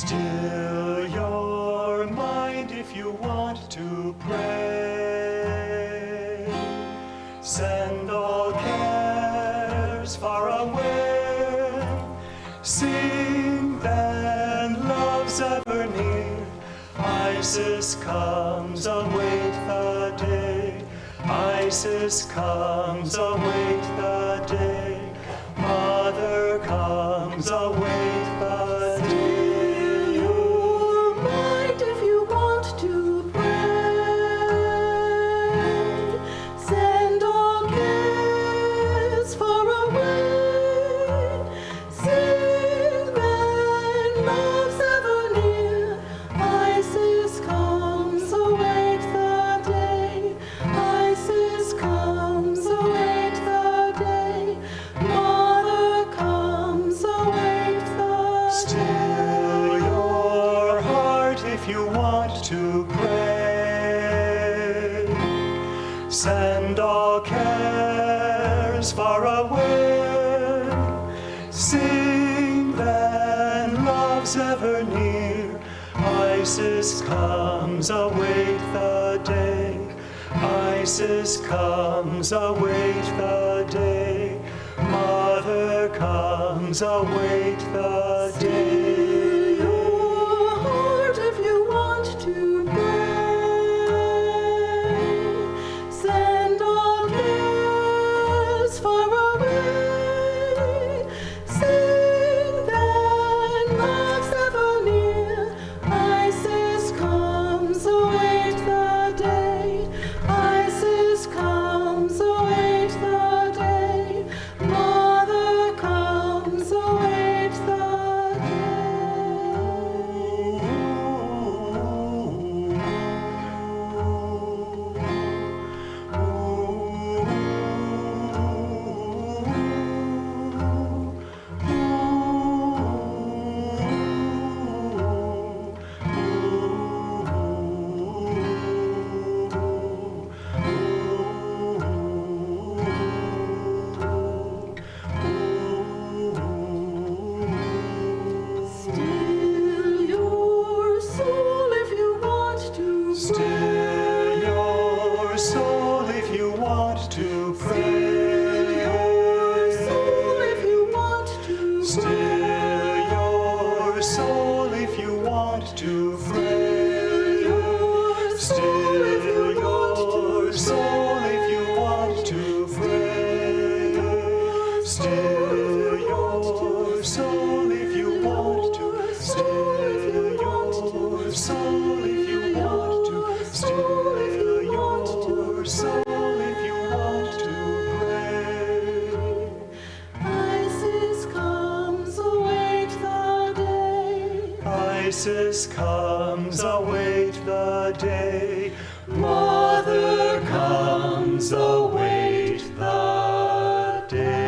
Still your mind if you want to pray. Send all cares far away. Sing then love's ever near. Isis comes, await the day. Isis comes, await the day. Mother comes, await the day. Your mind if you want to pray. Send all cares far away. Sing then love's ever near. Isis comes, await the day. Isis comes, await the day. Mother comes, await the Still your heart if you want to pray. Send all cares far away. Sing then love's ever near. Isis comes, await the day. Isis comes, await the day. Mother comes, await the day. Your heart if you want to pray. Send all cares far away. Sing then love's ever near. Isis comes, await the day. Isis comes, await the day. Mother comes, await the Still your soul if you want to Still your soul if you want to pray. your soul if you want to Still your soul if you want to pray. Still your soul if you want to pray. Still your soul if you want to. Still your soul if you want to. Still your soul if you want to pray. Isis comes, await the day. Isis comes, await the day. Mother comes, await the day.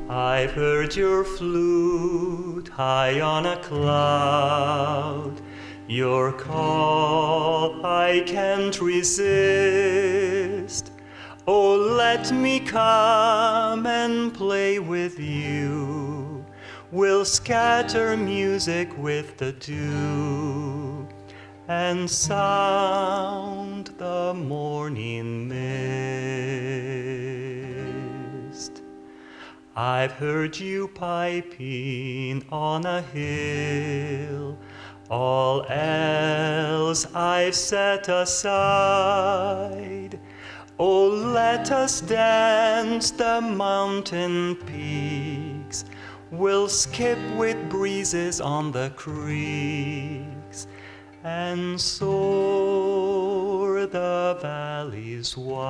I've heard your flute high on a cloud. Your call I can't resist. Oh, let me come and play with you. We'll scatter music with the dew and sound the morning mist. I've heard you piping on a hill. All else I've set aside. Oh, let us dance the mountain peaks. We'll skip with breezes on the creeks and soar the valleys wide.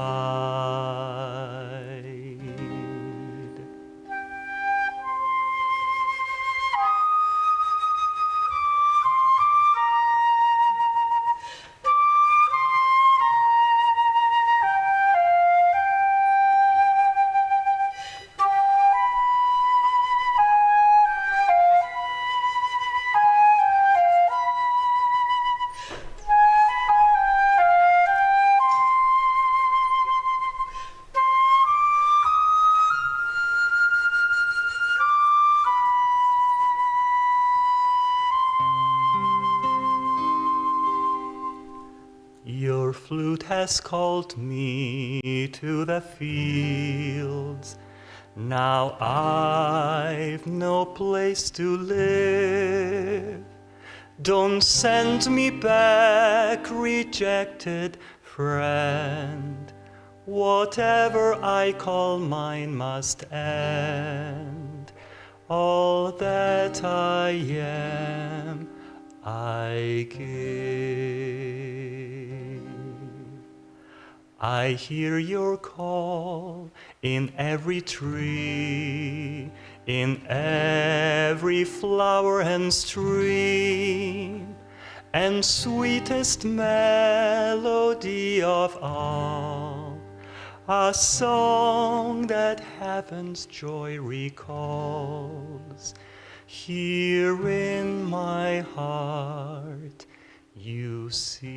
solitude has called me to the fields. Now I've no place to live. Don't send me back, rejected friend. Whatever I call mine must end. All that I am, I give. I hear your call in every tree, in every flower and stream, and sweetest melody of all, a song that heaven's joy recalls. Here in my heart you sing.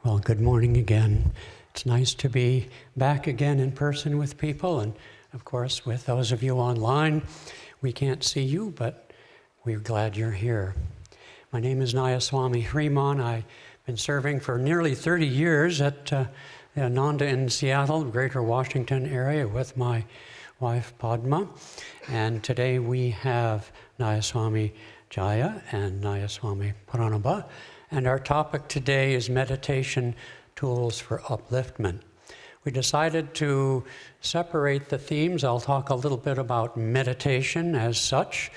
Well, good morning again. It's nice to be back again in person with people, and of course with those of you online. We can't see you, but we're glad you're here. My name is Nayaswami Hriman. I've been serving for nearly 30 years at the Ananda in Seattle, Greater Washington area with my wife Padma. And today we have Nayaswami Jaya and Nayaswami Pranaba. And our topic today is meditation tools for upliftment. We decided to separate the themes. I'll talk a little bit about meditation as such.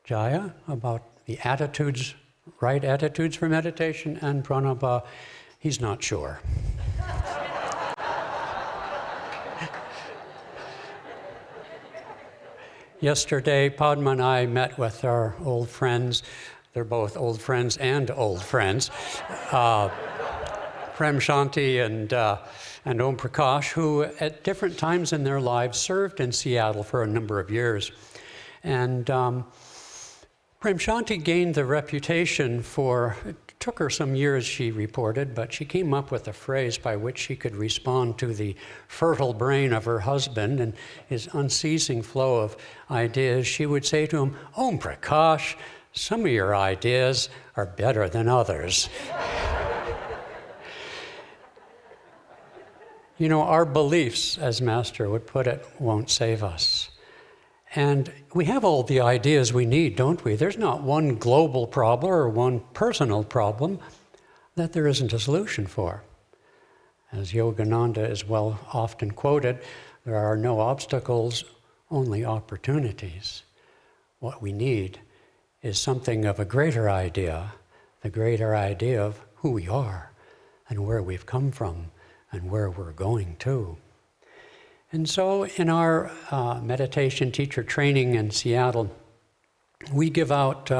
Jaya, about the attitudes, right attitudes for meditation, and Pranaba, he's not sure. Yesterday, Padma and I met with our old friends. They're both old friends and old friends. Prem Shanti and Om Prakash, who at different times in their lives served in Seattle for a number of years. And Prem Shanti gained the reputation for, it took her some years, she reported, but she came up with a phrase by which she could respond to the fertile brain of her husband and his unceasing flow of ideas. She would say to him, "Om Prakash, some of your ideas are better than others." You know, our beliefs, as Master would put it, won't save us. And we have all the ideas we need, don't we? There's not one global problem or one personal problem that there isn't a solution for. As Yogananda is well often quoted, there are no obstacles, only opportunities. What we need is something of a greater idea, the greater idea of who we are and where we've come from and where we're going to. And so in our meditation teacher training in Seattle, we give out,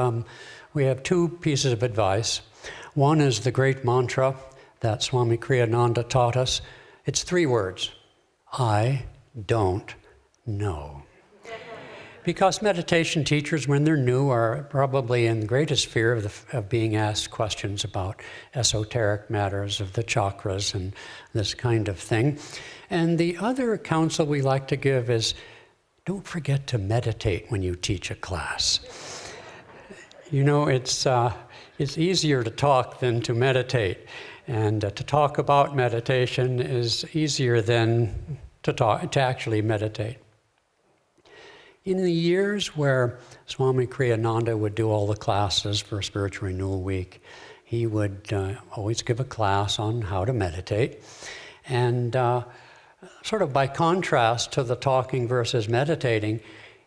we have two pieces of advice. One is the great mantra that Swami Kriyananda taught us. It's 3 words: I don't know. Because meditation teachers, when they're new, are probably in the greatest fear of being asked questions about esoteric matters of the chakras and this kind of thing. And the other counsel we like to give is, don't forget to meditate when you teach a class. You know, it's easier to talk than to meditate. And to talk about meditation is easier than to actually meditate. In the years where Swami Kriyananda would do all the classes for Spiritual Renewal Week, he would always give a class on how to meditate. And sort of by contrast to the talking versus meditating,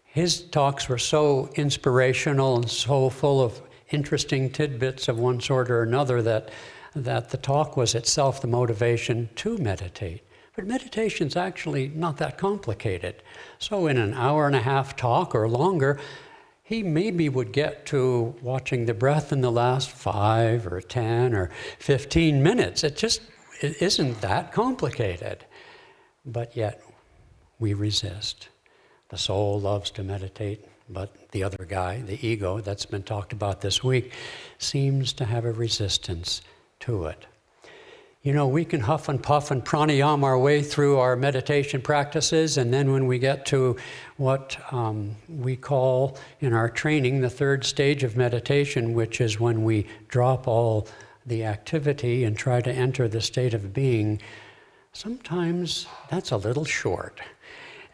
his talks were so inspirational and so full of interesting tidbits of one sort or another that the talk was itself the motivation to meditate. But meditation's actually not that complicated. So in an hour and a half talk or longer, he maybe would get to watching the breath in the last 5 or 10 or 15 minutes. It isn't that complicated. But yet we resist. The soul loves to meditate, but the other guy, the ego that's been talked about this week, seems to have a resistance to it. You know, we can huff and puff and pranayama our way through our meditation practices, and then when we get to what we call in our training the third stage of meditation, which is when we drop all the activity and try to enter the state of being, sometimes that's a little short.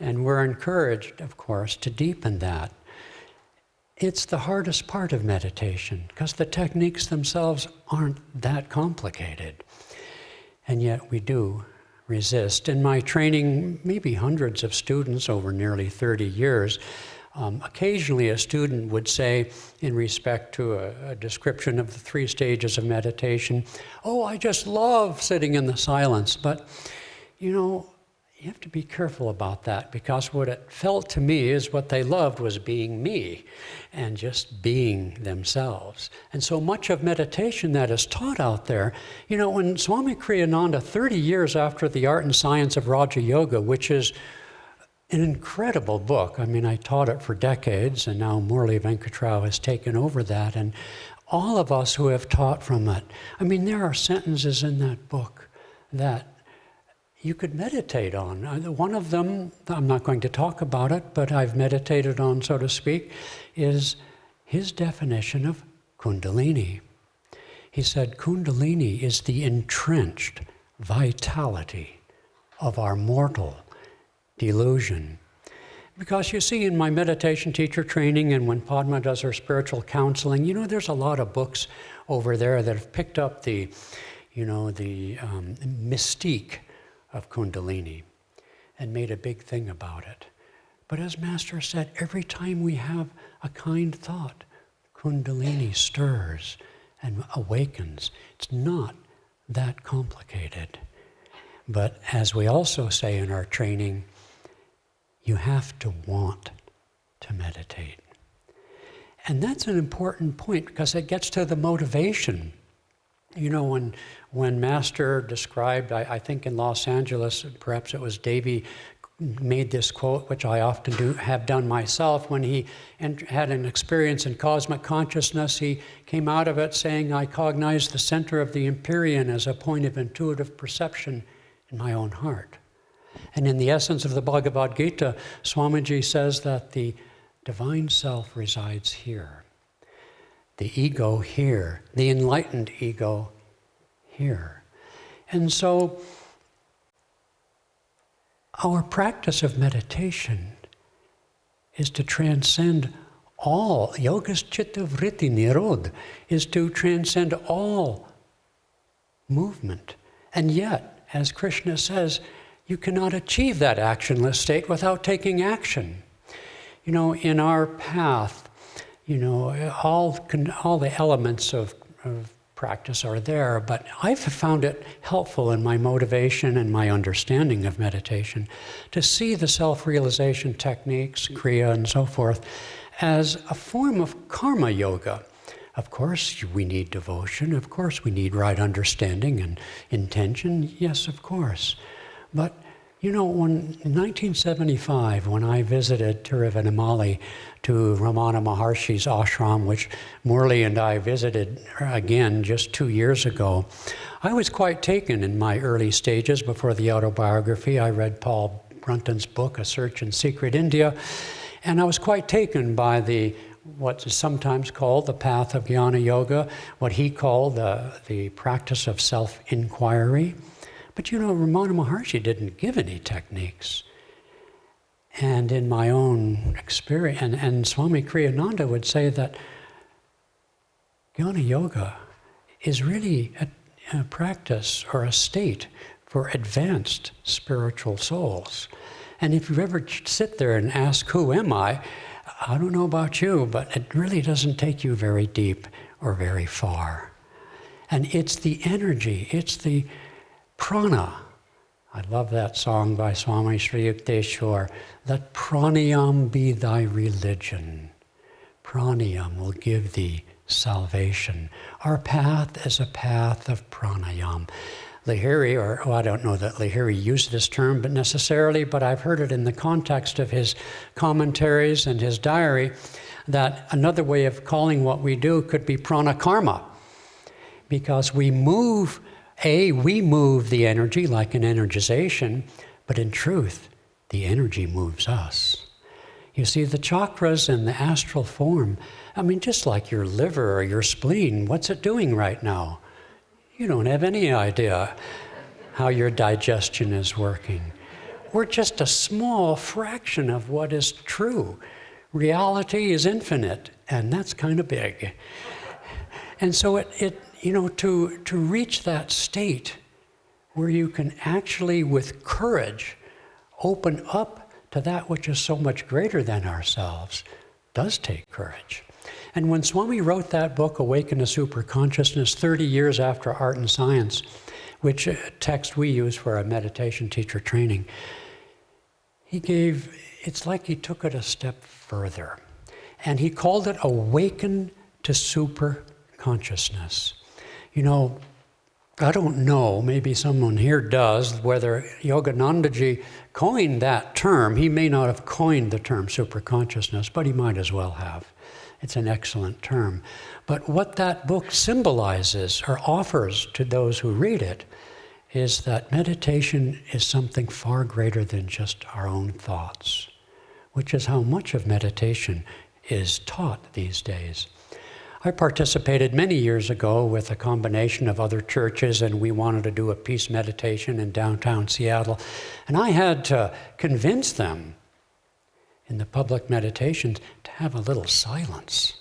And we're encouraged, of course, to deepen that. It's the hardest part of meditation because the techniques themselves aren't that complicated. And yet we do resist. In my training, maybe hundreds of students over nearly 30 years, occasionally a student would say, in respect to a description of the 3 stages of meditation, "Oh, I just love sitting in the silence." But, you know, you have to be careful about that, because what it felt to me is what they loved was being me and just being themselves. And so much of meditation that is taught out there, you know, when Swami Kriyananda, 30 years after The Art and Science of Raja Yoga, which is an incredible book. I mean, I taught it for decades, and now Murli Venkatrao has taken over that, and all of us who have taught from it, I mean, there are sentences in that book that you could meditate on. One of them, I'm not going to talk about it, but I've meditated on, so to speak, is his definition of Kundalini. He said, Kundalini is the entrenched vitality of our mortal delusion. Because you see, in my meditation teacher training and when Padma does her spiritual counseling, you know, there's a lot of books over there that have picked up the mystique of Kundalini and made a big thing about it. But as Master said, every time we have a kind thought, Kundalini stirs and awakens. It's not that complicated. But as we also say in our training, you have to want to meditate. And that's an important point because it gets to the motivation. You know, when Master described, I think in Los Angeles, perhaps it was Devi, made this quote, which I often have done myself, when he had an experience in cosmic consciousness, he came out of it saying, "I cognize the center of the Empyrean as a point of intuitive perception in my own heart." And in the essence of the Bhagavad Gita, Swamiji says that the divine self resides here. The ego here, the enlightened ego here. And so our practice of meditation is to transcend all, yogas chitta vritti nirod, is to transcend all movement. And yet, as Krishna says, you cannot achieve that actionless state without taking action. You know, in our path, you know, all the elements of practice are there, but I've found it helpful in my motivation and my understanding of meditation to see the self-realization techniques, Kriya and so forth, as a form of karma yoga. Of course, we need devotion. Of course, we need right understanding and intention. Yes, of course. But, you know, in 1975, when I visited Tiruvannamalai to Ramana Maharshi's ashram, which Murli and I visited again just 2 years ago, I was quite taken in my early stages before the autobiography. I read Paul Brunton's book, A Search in Secret India, and I was quite taken by what is sometimes called the path of Jnana Yoga, what he called the practice of self-inquiry. But you know, Ramana Maharshi didn't give any techniques. And in my own experience, and Swami Kriyananda would say that Jnana Yoga is really a practice or a state for advanced spiritual souls. And if you ever sit there and ask, who am I don't know about you, but it really doesn't take you very deep or very far. And it's the energy, it's the prana. I love that song by Swami Sri Yukteswar. Let pranayam be thy religion. Pranayam will give thee salvation. Our path is a path of pranayam. Lahiri, I don't know that Lahiri used this term but necessarily, but I've heard it in the context of his commentaries and his diary, that another way of calling what we do could be prana karma, because we move the energy like an energization, but in truth, the energy moves us. You see, the chakras in the astral form, just like your liver or your spleen, what's it doing right now? You don't have any idea how your digestion is working. We're just a small fraction of what is true. Reality is infinite, and that's kind of big. And so to reach that state where you can actually, with courage, open up to that which is so much greater than ourselves, does take courage. And when Swami wrote that book, Awaken to Superconsciousness, 30 years after Art and Science, which text we use for our meditation teacher training, it's like he took it a step further. And he called it Awaken to Superconsciousness. I don't know, maybe someone here does, whether Yoganandaji coined that term. He may not have coined the term superconsciousness, but he might as well have. It's an excellent term. But what that book symbolizes or offers to those who read it is that meditation is something far greater than just our own thoughts, which is how much of meditation is taught these days. I participated many years ago with a combination of other churches, and we wanted to do a peace meditation in downtown Seattle. And I had to convince them in the public meditations to have a little silence.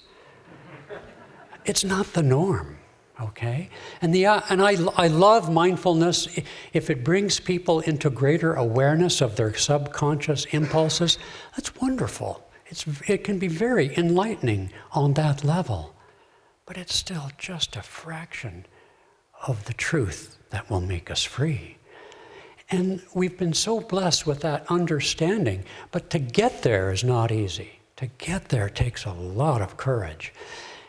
It's not the norm, okay? And I love mindfulness if it brings people into greater awareness of their subconscious impulses. That's wonderful. It can be very enlightening on that level. But it's still just a fraction of the truth that will make us free. And we've been so blessed with that understanding, but to get there is not easy. To get there takes a lot of courage.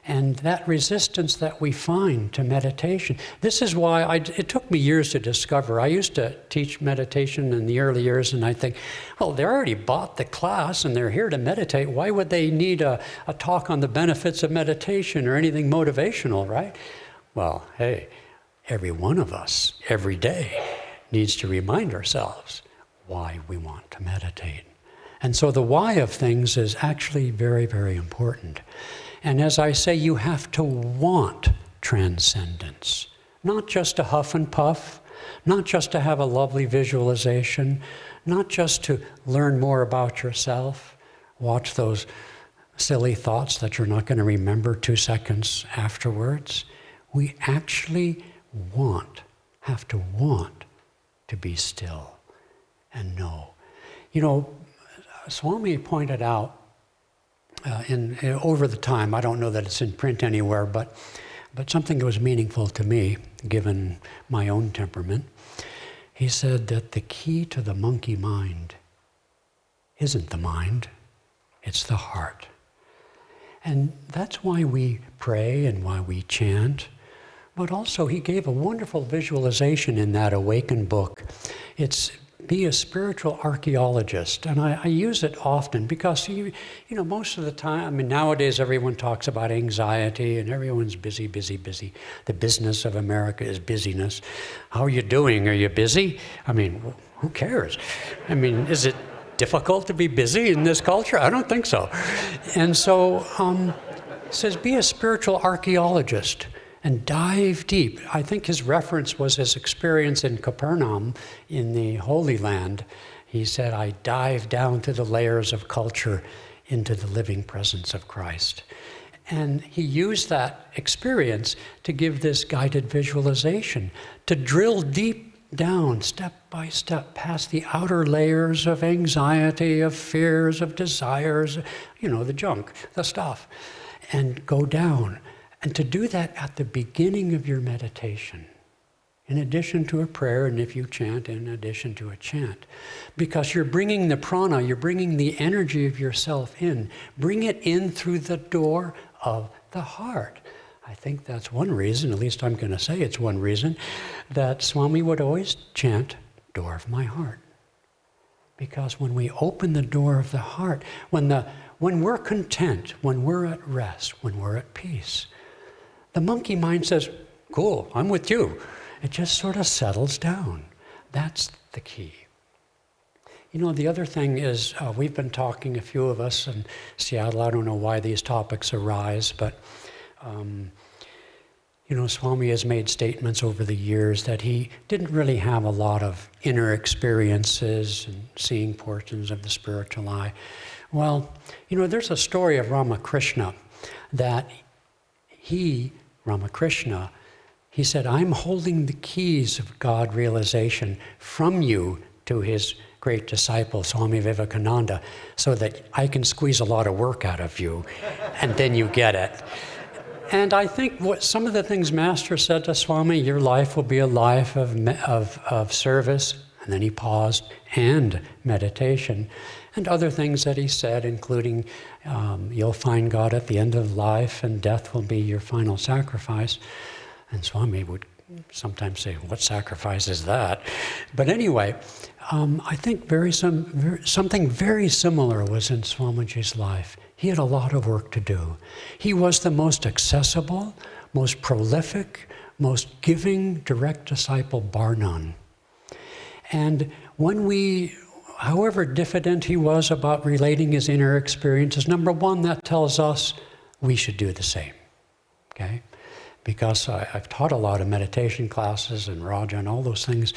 And that resistance that we find to meditation, this is why it took me years to discover. I used to teach meditation in the early years, and I think, well, they already bought the class and they're here to meditate. Why would they need a talk on the benefits of meditation or anything motivational, right? Well, hey, every one of us, every day, needs to remind ourselves why we want to meditate. And so the why of things is actually very, very important. And as I say, you have to want transcendence, not just to huff and puff, not just to have a lovely visualization, not just to learn more about yourself, watch those silly thoughts that you're not going to remember 2 seconds afterwards. We actually have to want to be still and know. Swami pointed out over the time, I don't know that it's in print anywhere, but something that was meaningful to me, given my own temperament. He said that the key to the monkey mind isn't the mind, it's the heart. And that's why we pray and why we chant. But also he gave a wonderful visualization in that Awaken book. It's be a spiritual archaeologist. And I use it often because, most of the time, nowadays everyone talks about anxiety and everyone's busy, busy, busy. The business of America is busyness. How are you doing? Are you busy? Who cares? Is it difficult to be busy in this culture? I don't think so. And so it says, be a spiritual archaeologist and dive deep. I think his reference was his experience in Capernaum in the Holy Land. He said, I dive down to the layers of culture into the living presence of Christ. And he used that experience to give this guided visualization, to drill deep down step by step past the outer layers of anxiety, of fears, of desires, the junk, the stuff, and go down. And to do that at the beginning of your meditation, in addition to a prayer, and if you chant, in addition to a chant. Because you're bringing the prana, you're bringing the energy of yourself in. Bring it in through the door of the heart. I think that's one reason, at least I'm going to say it's one reason, that Swami would always chant, door of my heart. Because when we open the door of the heart, when we're content, when we're at rest, when we're at peace, the monkey mind says, cool, I'm with you. It just sort of settles down. That's the key. The other thing is, we've been talking, a few of us in Seattle, I don't know why these topics arise, but Swami has made statements over the years that he didn't really have a lot of inner experiences and seeing portions of the spiritual eye. Well, there's a story of Ramakrishna that Ramakrishna, he said, I'm holding the keys of God realization from you to his great disciple, Swami Vivekananda, so that I can squeeze a lot of work out of you, and then you get it. And I think some of the things Master said to Swami, your life will be a life of service, and then he paused, and meditation, and other things that he said, including you'll find God at the end of life, and death will be your final sacrifice. And Swami would sometimes say, what sacrifice is that? But anyway, I think something very similar was in Swamiji's life. He had a lot of work to do. He was the most accessible, most prolific, most giving direct disciple, bar none. And however diffident he was about relating his inner experiences, number one, that tells us we should do the same, okay? Because I've taught a lot of meditation classes and Raja and all those things.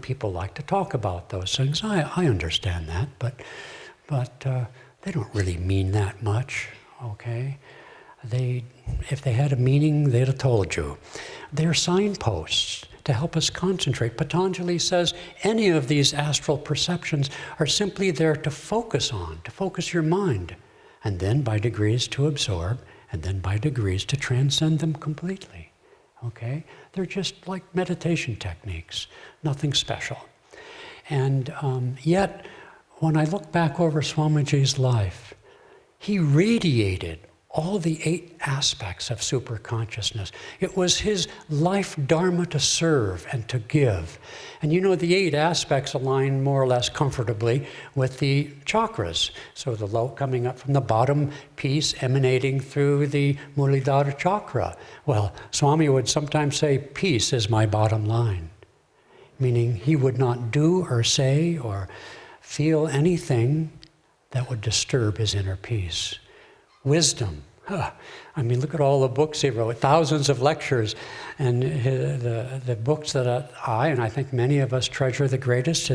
People like to talk about those things. I understand that, but they don't really mean that much, okay? If they had a meaning, they'd have told you. They're signposts to help us concentrate. Patanjali says any of these astral perceptions are simply there to focus your mind, and then by degrees to absorb, and then by degrees to transcend them completely, okay? They're just like meditation techniques, nothing special. And yet, when I look back over Swamiji's life, he radiated all the 8 aspects of superconsciousness. It was his life dharma to serve and to give. And the 8 aspects align more or less comfortably with the chakras. So the low coming up from the bottom piece emanating through the Muladhara chakra. Well, Swami would sometimes say, peace is my bottom line. Meaning he would not do or say or feel anything that would disturb his inner peace. Wisdom. Look at all the books he wrote, thousands of lectures. And the books that I, and I think many of us treasure the greatest,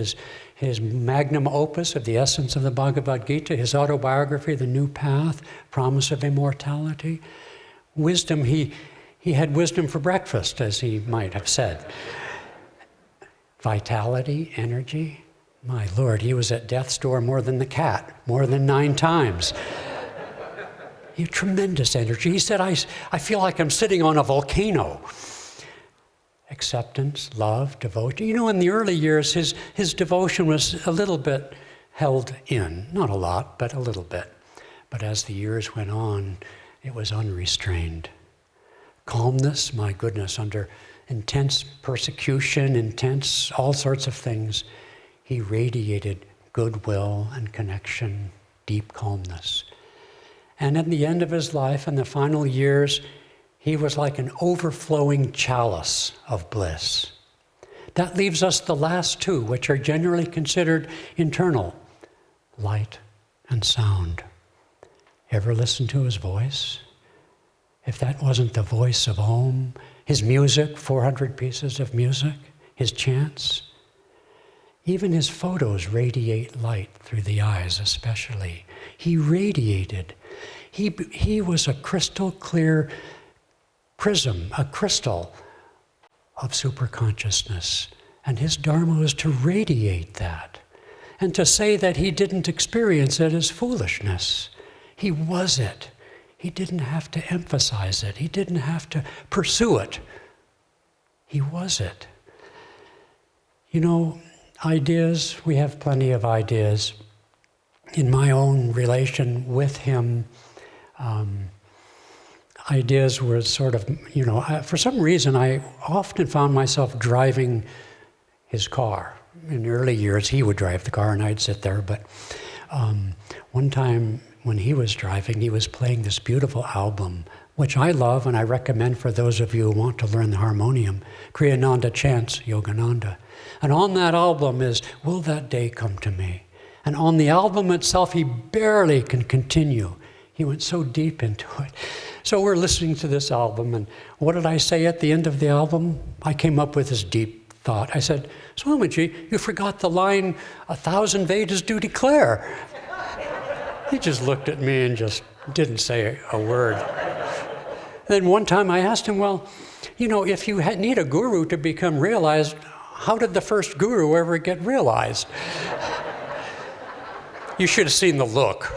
his magnum opus of the essence of the Bhagavad Gita, his autobiography, The New Path, Promise of Immortality. Wisdom, he had wisdom for breakfast, as he might have said. Vitality, energy. My Lord, he was at death's door more than the cat, more than 9 times. He had tremendous energy. He said, I feel like I'm sitting on a volcano. Acceptance, love, devotion. In the early years, his devotion was a little bit held in. Not a lot, but a little bit. But as the years went on, it was unrestrained. Calmness, my goodness, under intense persecution, intense all sorts of things, he radiated goodwill and connection, deep calmness. And at the end of his life, in the final years, he was like an overflowing chalice of bliss. That leaves us the last 2, which are generally considered internal, light and sound. Ever listen to his voice? If that wasn't the voice of Om, his music, 400 pieces of music, his chants, even his photos radiate light through the eyes especially. He radiated. He was a crystal clear prism, a crystal of superconsciousness. And his dharma was to radiate that. And to say that he didn't experience it as foolishness. He was it. He didn't have to emphasize it. He didn't have to pursue it. He was it. You know, ideas, we have plenty of ideas. In my own relation with him, ideas were sort of, you know, for some reason I often found myself driving his car. In the early years, he would drive the car and I'd sit there. But one time when he was driving, he was playing this beautiful album, which I love and I recommend for those of you who want to learn the harmonium, Kriya Ananda Chants Yogananda. And on that album is, Will That Day Come to Me? And on the album itself, he barely can continue. He went so deep into it. So we're listening to this album, and what did I say at the end of the album? I came up with this deep thought. I said, Swamiji, you forgot the line, 1,000 Vedas do declare. He just looked at me and just didn't say a word. Then one time I asked him, well, you know, if you need a guru to become realized, how did the first guru ever get realized? You should have seen the look.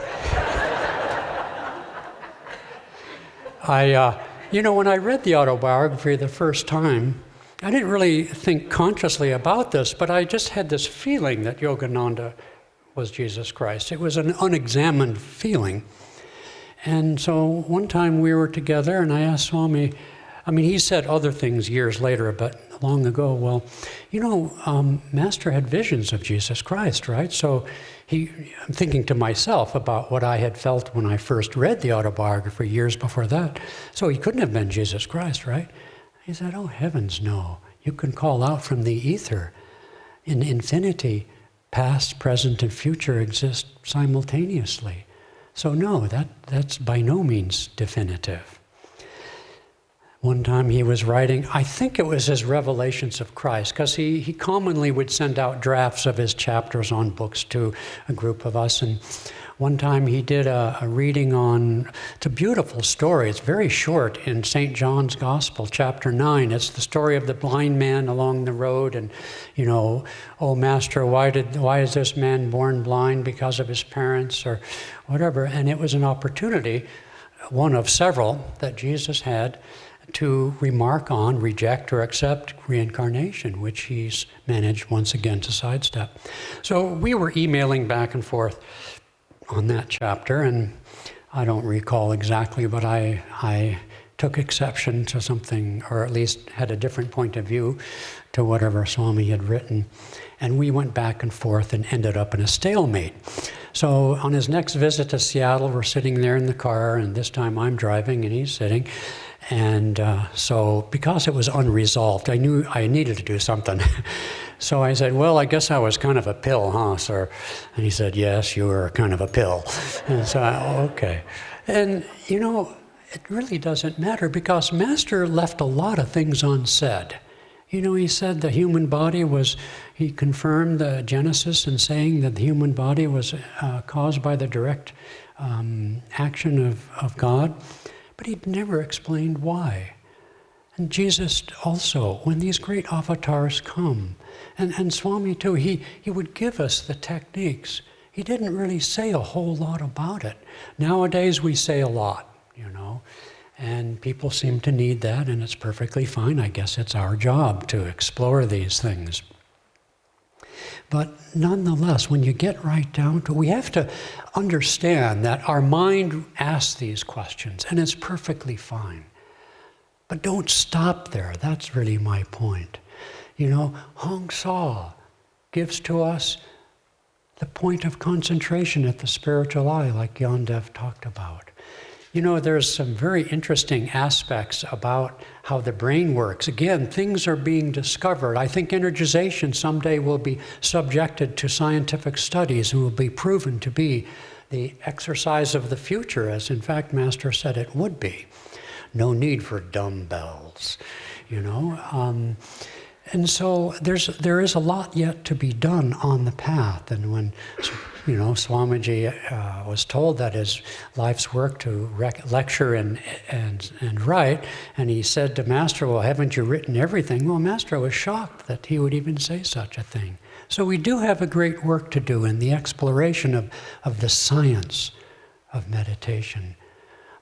You know, when I read the autobiography the first time, I didn't really think consciously about this, but I just had this feeling that Yogananda was Jesus Christ. It was an unexamined feeling. And so one time we were together and I asked Swami, I mean, he said other things years later, but long ago, well, you know, Master had visions of Jesus Christ, right? So I'm thinking to myself about what I had felt when I first read the autobiography years before that. So he couldn't have been Jesus Christ, right? He said, oh, heavens, no. You can call out from the ether. In infinity, past, present, and future exist simultaneously. So no, that's by no means definitive. One time he was writing, I think it was his Revelations of Christ, because he commonly would send out drafts of his chapters on books to a group of us. And one time he did a reading on, it's a beautiful story, it's very short, in St. John's Gospel, chapter 9. It's the story of the blind man along the road and, you know, oh, Master, why is this man born blind? Because of his parents or whatever. And it was an opportunity, one of several that Jesus had, to remark on, reject, or accept reincarnation, which he's managed once again to sidestep. So we were emailing back and forth on that chapter, and I don't recall exactly, but I took exception to something, or at least had a different point of view to whatever Swami had written. And we went back and forth and ended up in a stalemate. So on his next visit to Seattle, we're sitting there in the car, and this time I'm driving and he's sitting. And so because it was unresolved, I knew I needed to do something. So I said, well, I guess I was kind of a pill, huh, sir? And he said, yes, you were kind of a pill. And so, okay. And, you know, it really doesn't matter because Master left a lot of things unsaid. You know, he said the human body was, he confirmed the Genesis in saying that the human body was caused by the direct action of God. But he'd never explained why. And Jesus also, when these great avatars come, and Swami too, he would give us the techniques. He didn't really say a whole lot about it. Nowadays we say a lot, you know, and people seem to need that, and it's perfectly fine. I guess it's our job to explore these things. But nonetheless, when you get right down to it, we have to understand that our mind asks these questions, and it's perfectly fine. But don't stop there. That's really my point. You know, Hong Sa gives to us the point of concentration at the spiritual eye, like Yondev talked about. You know, there's some very interesting aspects about how the brain works. Again, things are being discovered. I think energization someday will be subjected to scientific studies and will be proven to be the exercise of the future, as in fact Master said it would be. No need for dumbbells, you know. And so there is a lot yet to be done on the path. And when, Swamiji was told that his life's work to lecture and write, and he said to Master, well, haven't you written everything? Well, Master was shocked that he would even say such a thing. So we do have a great work to do in the exploration of the science of meditation.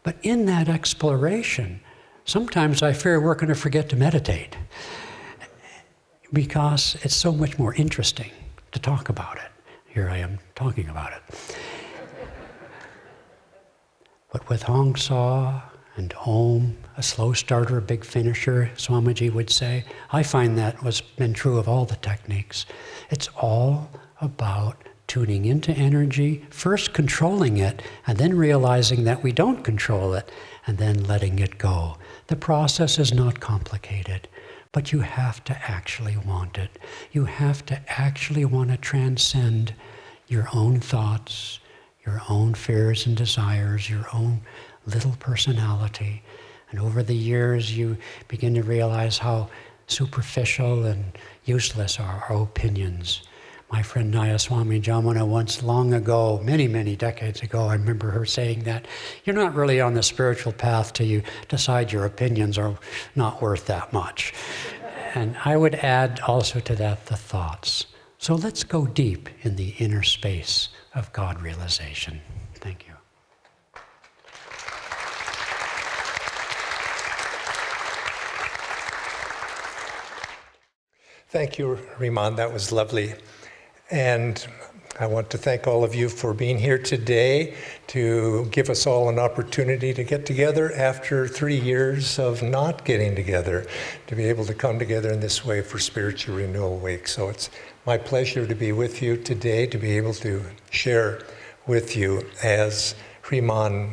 But in that exploration, sometimes I fear we're going to forget to meditate, because it's so much more interesting to talk about it. Here I am talking about it. But with Hong Sa and Om, a slow starter, a big finisher, Swamiji would say, I find that has been true of all the techniques. It's all about tuning into energy, first controlling it, and then realizing that we don't control it, and then letting it go. The process is not complicated. But you have to actually want it. You have to actually want to transcend your own thoughts, your own fears and desires, your own little personality. And over the years, you begin to realize how superficial and useless are our opinions. My friend Nayaswami Jamuna once long ago, many, many decades ago, I remember her saying that you're not really on the spiritual path till you decide your opinions are not worth that much. And I would add also to that the thoughts. So let's go deep in the inner space of God realization. Thank you. Thank you, Hriman. That was lovely. And I want to thank all of you for being here today to give us all an opportunity to get together after 3 years of not getting together, to be able to come together in this way for Spiritual Renewal Week. So it's my pleasure to be with you today, to be able to share with you. As Hriman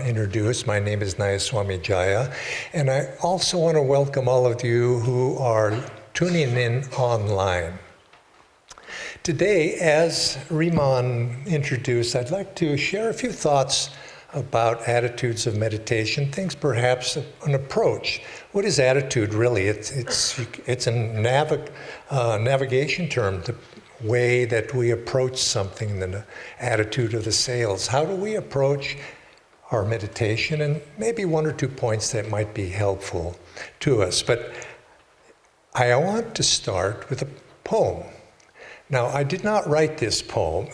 introduced, my name is Nayaswami Jaya, and I also want to welcome all of you who are tuning in online. Today, as Hriman introduced, I'd like to share a few thoughts about attitudes of meditation, things perhaps an approach. What is attitude really? It's a navigation term, the way that we approach something, the attitude of the sails. How do we approach our meditation? And maybe 1 or 2 points that might be helpful to us. But I want to start with a poem. Now, I did not write this poem.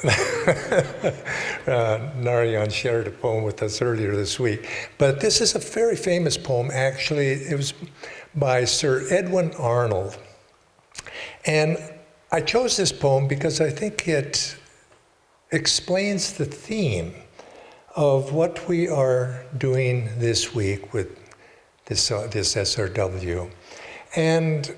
Narayan shared a poem with us earlier this week. But this is a very famous poem, actually. It was by Sir Edwin Arnold. And I chose this poem because I think it explains the theme of what we are doing this week with this SRW. And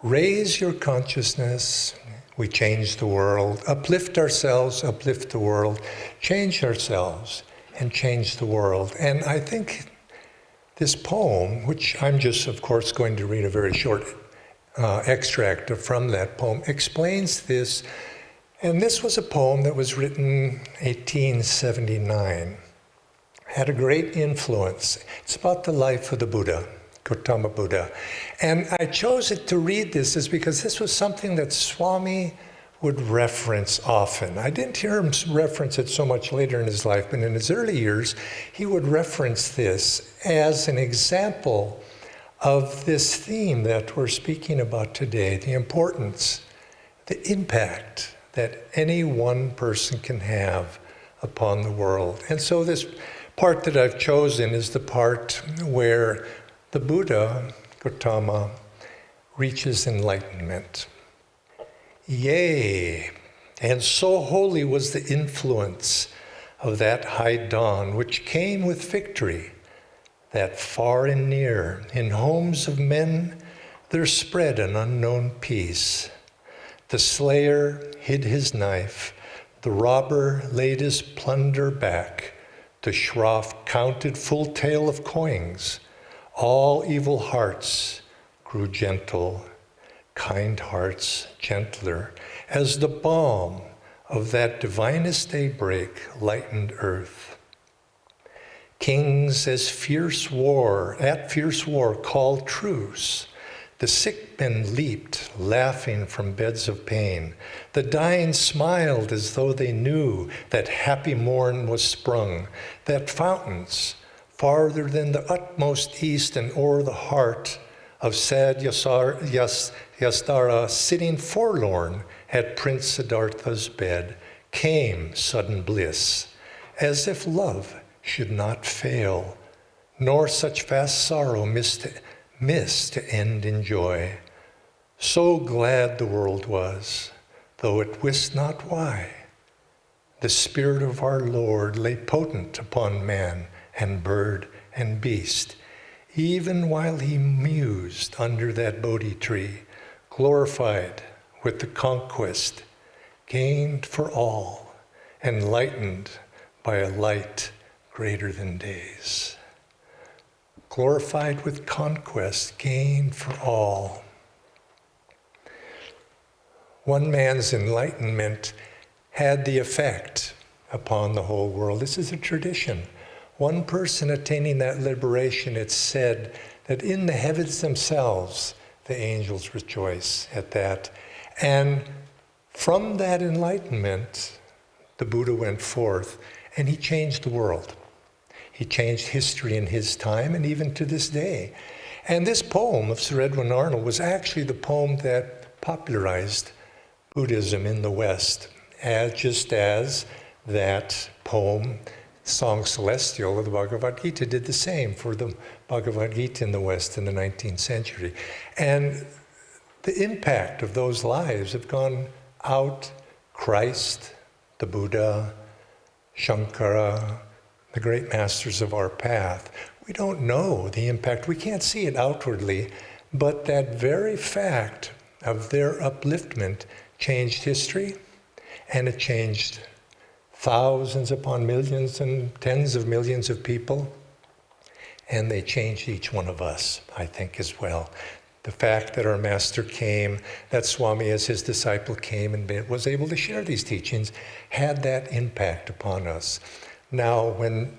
raise your consciousness. We change the world, uplift ourselves, uplift the world, change ourselves, and change the world. And I think this poem, which I'm just, of course, going to read a very short extract from that poem, explains this. And this was a poem that was written 1879. Had a great influence. It's about the life of the Buddha. Gautama Buddha. And I chose it to read this is because this was something that Swami would reference often. I didn't hear him reference it so much later in his life, but in his early years, he would reference this as an example of this theme that we're speaking about today, the importance, the impact that any one person can have upon the world. And so this part that I've chosen is the part where the Buddha, Gautama, reaches enlightenment. Yea, and so holy was the influence of that high dawn, which came with victory, that far and near, in homes of men, there spread an unknown peace. The slayer hid his knife, the robber laid his plunder back, the shroff counted full tale of coins. All evil hearts grew gentle, kind hearts gentler, as the balm of that divinest daybreak lightened earth. Kings at fierce war called truce, The sick men leaped, laughing from beds of pain. The dying smiled as though they knew that happy morn was sprung, that fountains, farther than the utmost east and o'er the heart of sad Yasdara, sitting forlorn at Prince Siddhartha's bed, came sudden bliss, as if love should not fail, nor such vast sorrow miss to end in joy. So glad the world was, though it wist not why. The Spirit of our Lord lay potent upon man and bird and beast, even while he mused under that Bodhi tree, glorified with the conquest, gained for all, enlightened by a light greater than days. Glorified with conquest, gained for all. One man's enlightenment had the effect upon the whole world. This is a tradition. One person attaining that liberation, it's said that in the heavens themselves, the angels rejoice at that. And from that enlightenment, the Buddha went forth and he changed the world. He changed history in his time and even to this day. And this poem of Sir Edwin Arnold was actually the poem that popularized Buddhism in the West, just as that poem, Song Celestial of the Bhagavad Gita, did the same for the Bhagavad Gita in the West in the 19th century. And the impact of those lives have gone out. Christ, the Buddha, Shankara, the great masters of our path. We don't know the impact. We can't see it outwardly, but that very fact of their upliftment changed history, and it changed thousands upon millions and tens of millions of people, and they changed each one of us, I think, as well. The fact that our master came, that Swami as his disciple came and was able to share these teachings, had that impact upon us. Now, when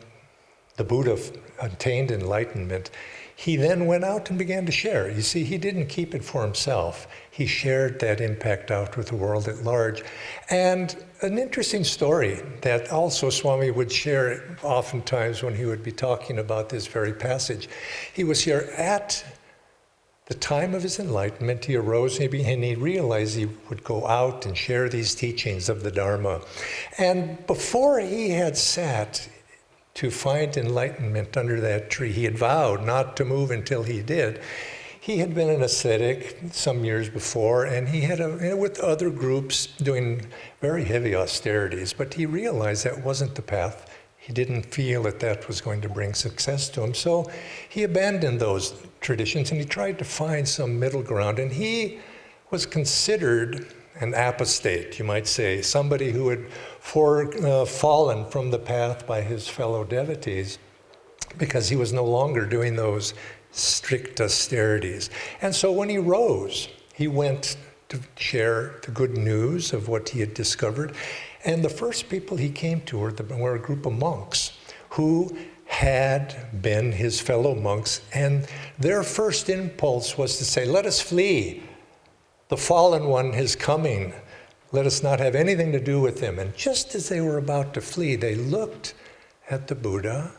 the Buddha attained enlightenment, he then went out and began to share. You see, he didn't keep it for himself. He shared that impact out with the world at large. And an interesting story that also Swami would share oftentimes when he would be talking about this very passage. He was here at the time of his enlightenment. He arose and he realized he would go out and share these teachings of the Dharma. And before he had sat to find enlightenment under that tree, he had vowed not to move until he did. He had been an ascetic some years before, and he had, with other groups, doing very heavy austerities, but he realized that wasn't the path. He didn't feel that that was going to bring success to him, so he abandoned those traditions and he tried to find some middle ground, and he was considered an apostate, you might say, somebody who had fallen from the path by his fellow devotees because he was no longer doing those strict austerities. And so when he rose, he went to share the good news of what he had discovered. And the first people he came to were a group of monks who had been his fellow monks. And their first impulse was to say, let us flee. The fallen one is coming. Let us not have anything to do with him. And just as they were about to flee, they looked at the Buddha,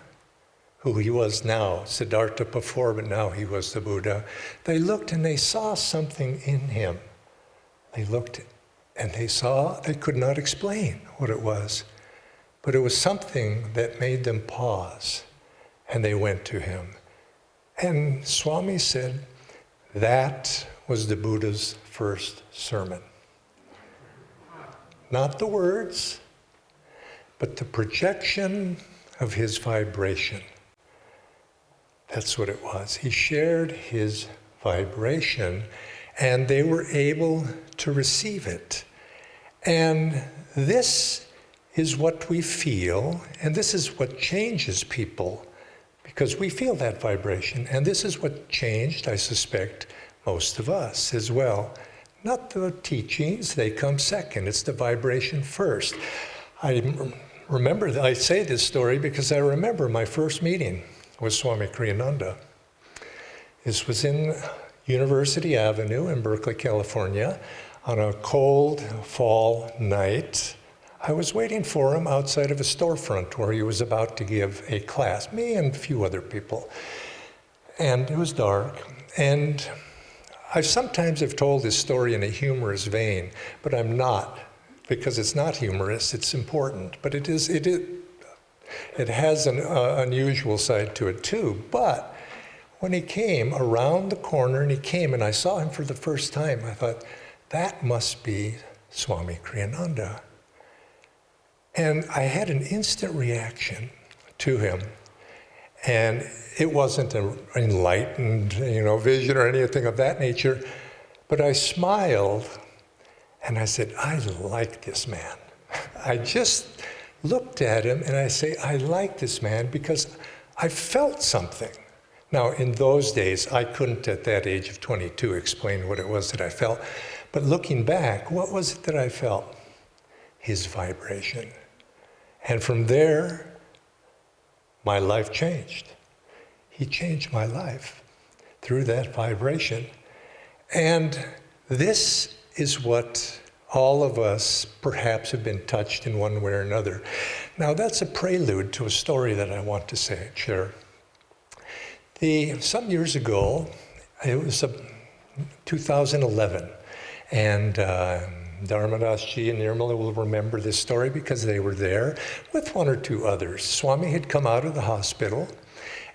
who he was now, Siddhartha before, but now he was the Buddha. They looked and they saw something in him. They looked and they could not explain what it was, but it was something that made them pause, and they went to him. And Swami said, that was the Buddha's first sermon. Not the words, but the projection of his vibration. That's what it was. He shared his vibration, and they were able to receive it. And this is what we feel, and this is what changes people, because we feel that vibration. And this is what changed, I suspect, most of us as well. Not the teachings, they come second. It's the vibration first. I say this story because I remember my first meeting with Swami Kriyananda. This was in University Avenue in Berkeley, California, on a cold fall night. I was waiting for him outside of a storefront where he was about to give a class, me and a few other people. And it was dark. And I sometimes have told this story in a humorous vein, but I'm not, because it's not humorous, it's important. But it has an unusual side to it too. But when he came around the corner and he came and I saw him for the first time, I thought, that must be Swami Kriyananda. And I had an instant reaction to him. And it wasn't an enlightened, vision or anything of that nature, but I smiled and I said, I like this man. I just looked at him and I say, I like this man because I felt something. Now, in those days, I couldn't at that age of 22 explain what it was that I felt. But looking back, what was it that I felt? His vibration. And from there, my life changed. He changed my life through that vibration. And this is what all of us perhaps have been touched in one way or another. Now, that's a prelude to a story that I want to share. Some years ago, it was 2011, and Dharmadas Ji and Nirmala will remember this story because they were there with one or two others. Swami had come out of the hospital,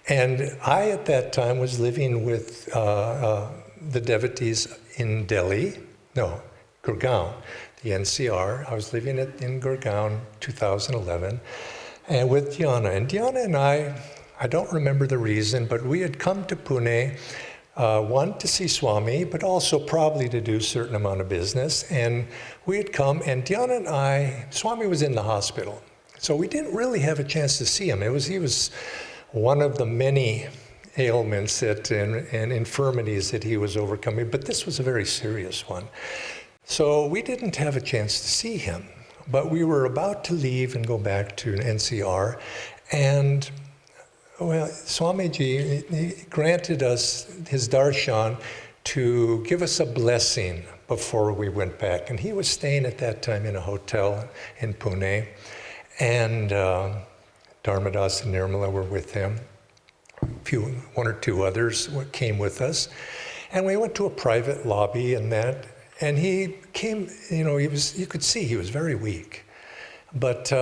and I at that time was living with the devotees in Gurgaon, the NCR. I was living in Gurgaon 2011, and with Dhyana. And Dhyana and I don't remember the reason, but we had come to Pune, one, to see Swami, but also probably to do a certain amount of business. And we had come, and Dhyana and Swami was in the hospital. So we didn't really have a chance to see him. He was one of the many ailments and infirmities that he was overcoming, but this was a very serious one. So we didn't have a chance to see him, but we were about to leave and go back to NCR, and Swamiji, he granted us his darshan to give us a blessing before we went back. And he was staying at that time in a hotel in Pune, and Dharmadas and Nirmala were with him. One or two others came with us, and we went to a private lobby and he came, you could see he was very weak, but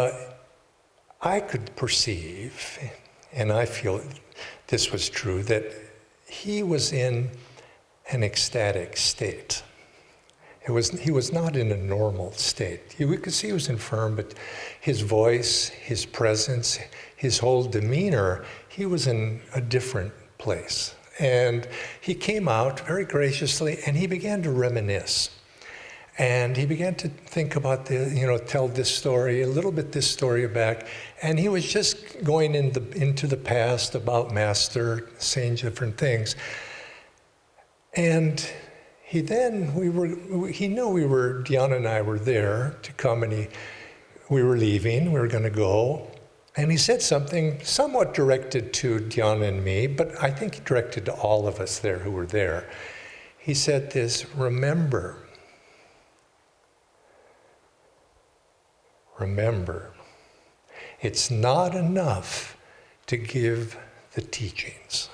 I could perceive, and I feel this was true, that he was in an ecstatic state. He was not in a normal state. We could see he was infirm, but his voice, his presence, his whole demeanor, he was in a different place. And he came out very graciously, and he began to reminisce. And he began to think about tell this story, a little bit this story back. And he was just going into the past about Master, saying different things. And he knew Dhyana and I were there to come, and we were leaving, we were going to go. And he said something somewhat directed to Dhyana and me, but I think he directed to all of us there who were there. He said this, remember, it's not enough to give the teachings.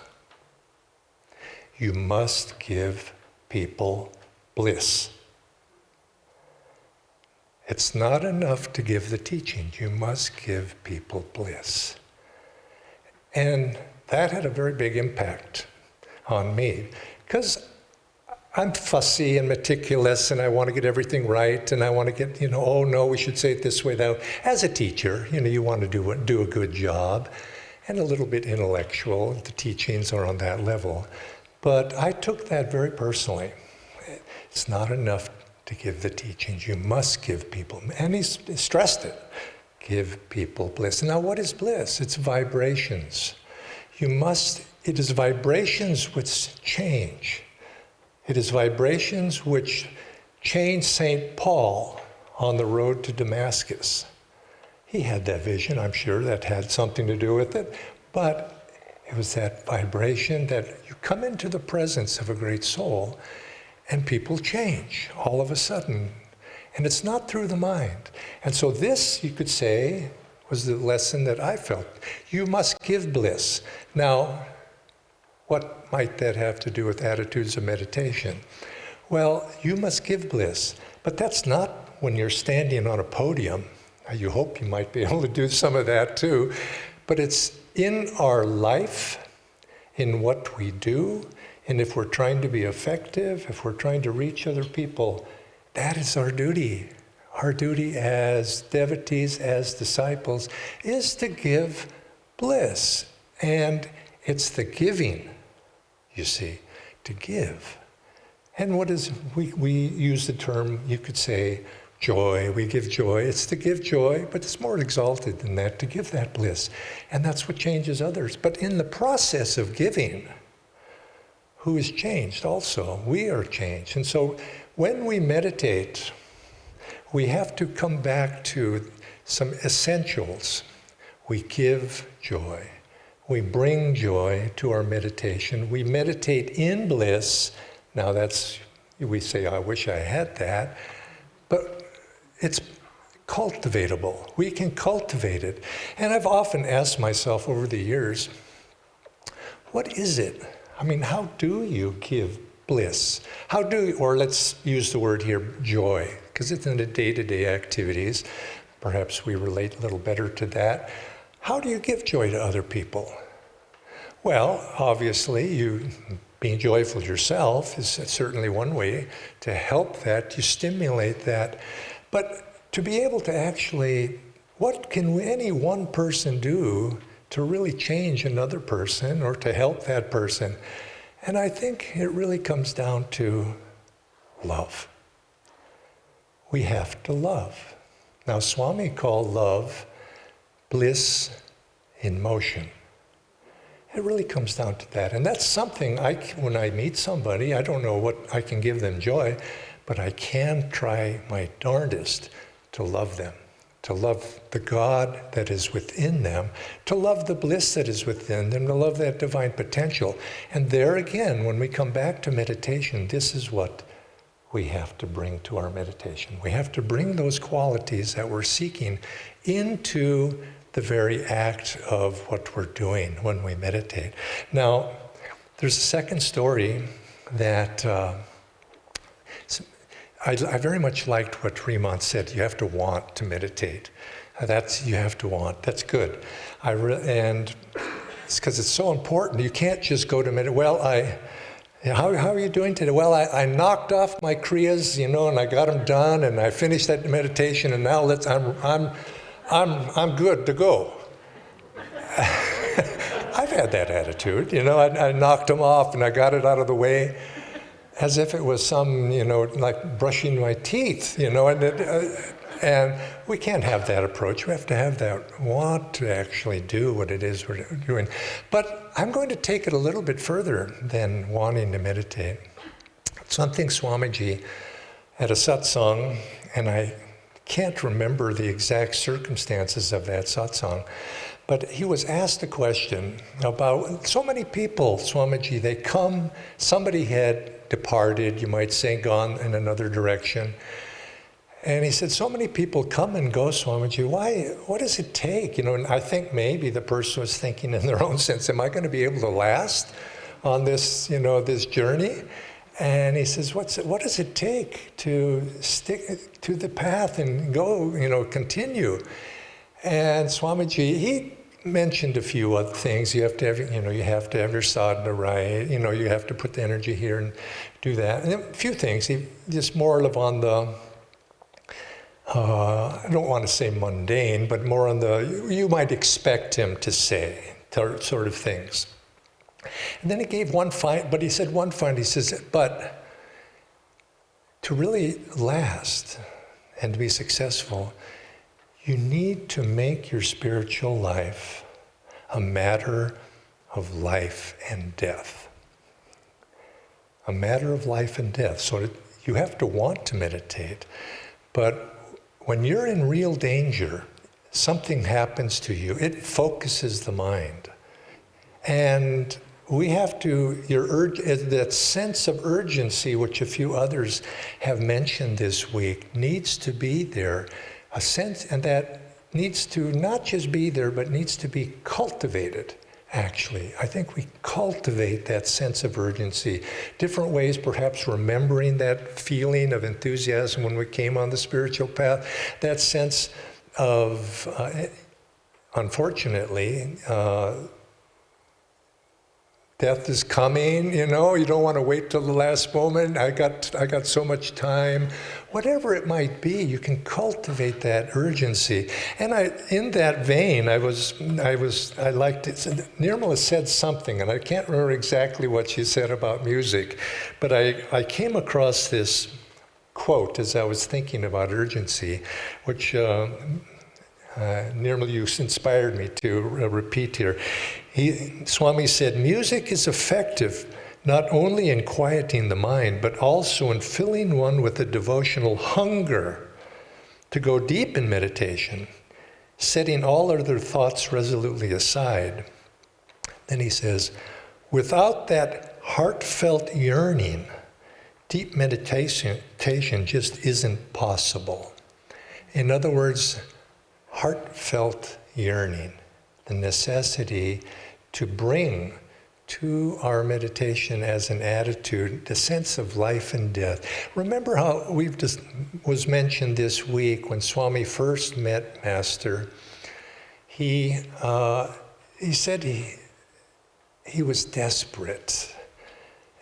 You must give people bliss. It's not enough to give the teaching. You must give people bliss. And that had a very big impact on me, because I'm fussy and meticulous, and I want to get everything right, and I want to get, oh no, we should say it this way. Now, as a teacher, you want to do a good job, and a little bit intellectual. The teachings are on that level. But I took that very personally. It's not enough to give the teachings. You must give people, and he stressed it, give people bliss. Now, what is bliss? It's vibrations. It is vibrations which change. It is vibrations which changed St. Paul on the road to Damascus. He had that vision, I'm sure that had something to do with it, but it was that vibration that you come into the presence of a great soul, and people change all of a sudden. And it's not through the mind. And so this, you could say, was the lesson that I felt. You must give bliss. Now, what might that have to do with attitudes of meditation? Well, you must give bliss. But that's not when you're standing on a podium. You hope you might be able to do some of that too. But it's in our life, in what we do, and if we're trying to be effective, if we're trying to reach other people, that is our duty. Our duty as devotees, as disciples, is to give bliss. And it's the giving, you see, to give. And what is, we use the term, you could say, joy. We give joy. It's to give joy, but it's more exalted than that, to give that bliss. And that's what changes others. But in the process of giving, who is changed also? We are changed. And so when we meditate, we have to come back to some essentials. We give joy. We bring joy to our meditation. We meditate in bliss. Now that's, we say, I wish I had that. But it's cultivatable. We can cultivate it. And I've often asked myself over the years, what is it? I mean, how do you give bliss? How do you, or let's use the word here, joy, because it's in the day-to-day activities. Perhaps we relate a little better to that. How do you give joy to other people? Well, obviously, you being joyful yourself is certainly one way to help that, to stimulate that. But to be able to actually, what can any one person do to really change another person or to help that person? And I think it really comes down to love. We have to love. Now, Swami called love bliss in motion. It really comes down to that. And that's something, when I meet somebody, I don't know what I can give them joy, but I can try my darndest to love them, to love the God that is within them, to love the bliss that is within them, to love that divine potential. And there again, when we come back to meditation, this is what we have to bring to our meditation. We have to bring those qualities that we're seeking into the very act of what we're doing when we meditate. Now, there's a second story that I very much liked what Hriman said. You have to want to meditate. You have to want. That's good. And it's because it's so important. You can't just go to meditate. Well, how are you doing today? Well, I knocked off my Kriyas, and I got them done, and I finished that meditation, and now I'm good to go. I've had that attitude, I knocked them off and I got it out of the way as if it was some, like brushing my teeth, and we can't have that approach. We have to have that want to actually do what it is we're doing. But I'm going to take it a little bit further than wanting to meditate. Something Swamiji at a satsang, and I can't remember the exact circumstances of that satsang, but he was asked a question about so many people, Swamiji, they come, somebody had departed, you might say, gone in another direction. And he said, so many people come and go, Swamiji, what does it take? And I think maybe the person was thinking in their own sense, am I going to be able to last on this, this journey? And he says, what does it take to stick to the path and go, continue? And Swamiji, he mentioned a few other things. You have to have, you have to have your sadhana right. You have to put the energy here and do that. And a few things. He just more of on the, I don't want to say mundane, but more on the, you might expect him to say sort of things. And then he gave one find, but he said one find, he says, but to really last and to be successful, you need to make your spiritual life a matter of life and death. A matter of life and death. So you have to want to meditate, but when you're in real danger, something happens to you, it focuses the mind. And We have to, that sense of urgency, which a few others have mentioned this week, needs to be there. A sense, and that needs to not just be there, but needs to be cultivated, actually. I think we cultivate that sense of urgency. Different ways, perhaps remembering that feeling of enthusiasm when we came on the spiritual path, that sense of, unfortunately, death is coming, you don't want to wait till the last moment. I got so much time. Whatever it might be, you can cultivate that urgency. And in that vein, I liked it. Nirmala said something, and I can't remember exactly what she said about music, but I came across this quote as I was thinking about urgency, which Nirmala, you inspired me to repeat here. Swami said, music is effective not only in quieting the mind, but also in filling one with a devotional hunger to go deep in meditation, setting all other thoughts resolutely aside. Then he says, without that heartfelt yearning, deep meditation just isn't possible. In other words, heartfelt yearning, the necessity to bring to our meditation as an attitude the sense of life and death. Remember how was mentioned this week when Swami first met Master. He said he was desperate.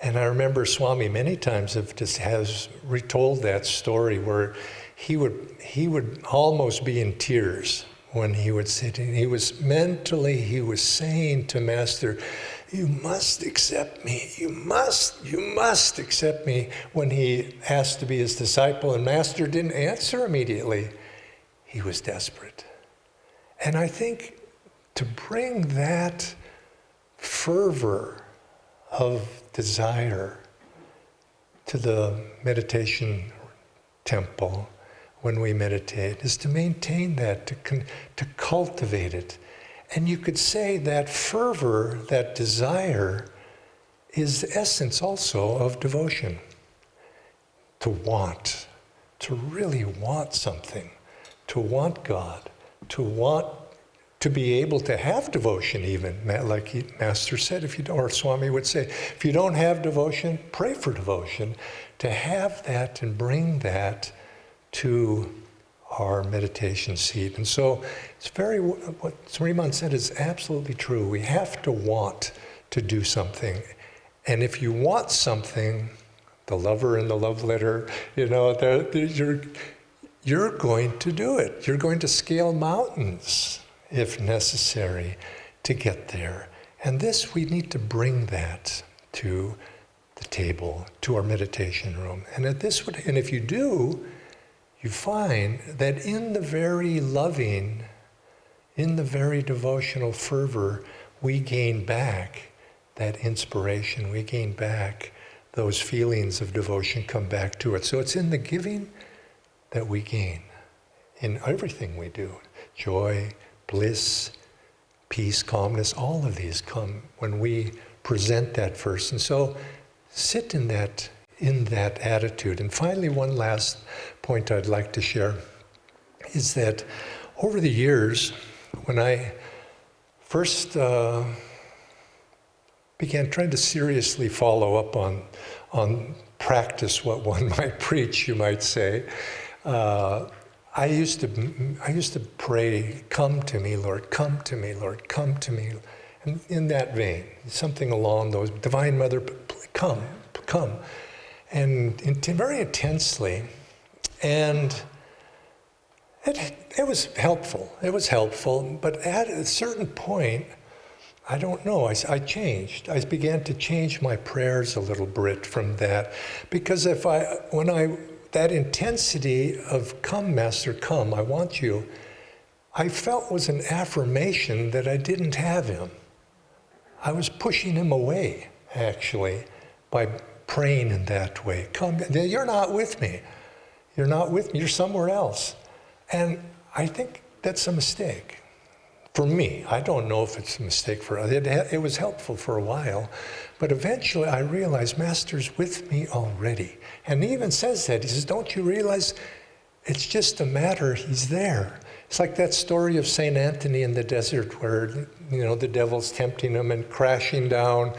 And I remember Swami many times has retold that story where he would almost be in tears when he would sit. He was saying to Master, you must accept me. You must accept me, when he asked to be his disciple, and Master didn't answer immediately. He was desperate. And I think to bring that fervor of desire to the meditation temple when we meditate is to maintain that, to cultivate it. And you could say that fervor, that desire, is the essence also of devotion. To want, to really want something, to want God, to be able to have devotion even, like Master said, or Swami would say, if you don't have devotion, pray for devotion, to have that and bring that to our meditation seat. And so what Hriman said is absolutely true. We have to want to do something. And if you want something, the lover in the love letter, you're going to do it. You're going to scale mountains if necessary to get there. And we need to bring that to the table, to our meditation room. And if you do, you find that in the very loving, in the very devotional fervor, we gain back that inspiration, we gain back those feelings of devotion, come back to it. So it's in the giving that we gain, in everything we do. Joy, bliss, peace, calmness, all of these come when we present that first. And so sit in that attitude. And finally, one last point I'd like to share is that over the years, when I first began trying to seriously follow up on practice, what one might preach, you might say, I used to pray, come to me, Lord, come to me, Lord, come to me. And in that vein, something along those, Divine Mother, come. And very intensely. And it was helpful. It was helpful, but at a certain point, I don't know, I changed. I began to change my prayers a little bit from that. Because that intensity of come, Master, come, I want you, I felt was an affirmation that I didn't have him. I was pushing him away, actually, by praying in that way. Come, you're not with me. You're not with me, you're somewhere else. And I think that's a mistake. For me, I don't know if it's a mistake for others. It was helpful for a while, but eventually I realized Master's with me already. And he even says that. He says, don't you realize it's just a matter, he's there. It's like that story of St. Anthony in the desert where, the devil's tempting him and crashing down.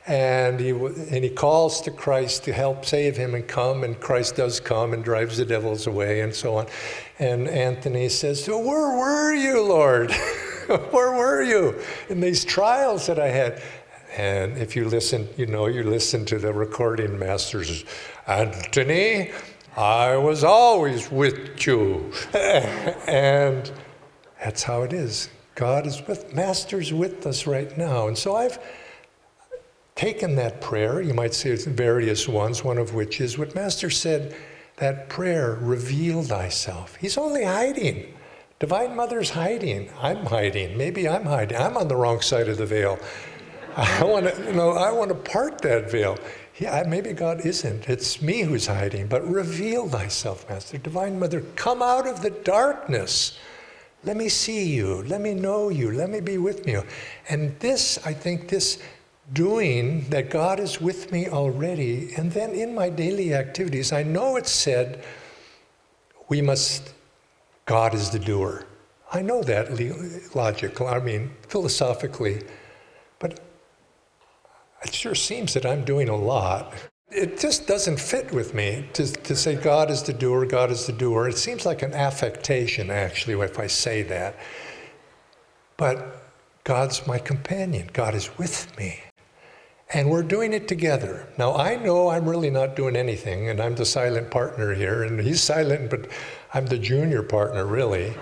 And he calls to Christ to help save him and come, and Christ does come and drives the devils away and so on. And Anthony says, so where were you, Lord? Where were you in these trials that I had? And if you listen, you listen to the recording masters, Anthony, I was always with you. And that's how it is. God is Master's with us right now. And so I've taken that prayer, you might say it's various ones, one of which is what Master said, that prayer, reveal thyself. He's only hiding. Divine Mother's hiding. I'm hiding. Maybe I'm hiding. I'm on the wrong side of the veil. I want to part that veil. Yeah, maybe God isn't. It's me who's hiding. But reveal thyself, Master. Divine Mother, come out of the darkness. Let me see you. Let me know you. Let me be with you. And this, I think, this doing that God is with me already, and then in my daily activities, I know it's said God is the doer. I know that philosophically, but it sure seems that I'm doing a lot. It just doesn't fit with me to say God is the doer, God is the doer. It seems like an affectation, actually, if I say that. But God's my companion. God is with me. And we're doing it together. Now, I know I'm really not doing anything, and I'm the silent partner here, and he's silent, but I'm the junior partner, really.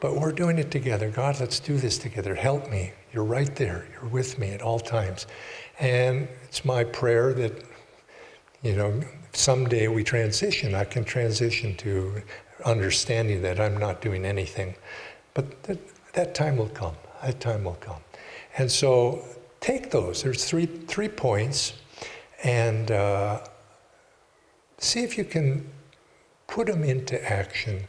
But we're doing it together. God, let's do this together. Help me. You're right there. You're with me at all times. And it's my prayer that, someday we transition. I can transition to understanding that I'm not doing anything. But that time will come. That time will come. And so take those. There's three points, and see if you can put them into action,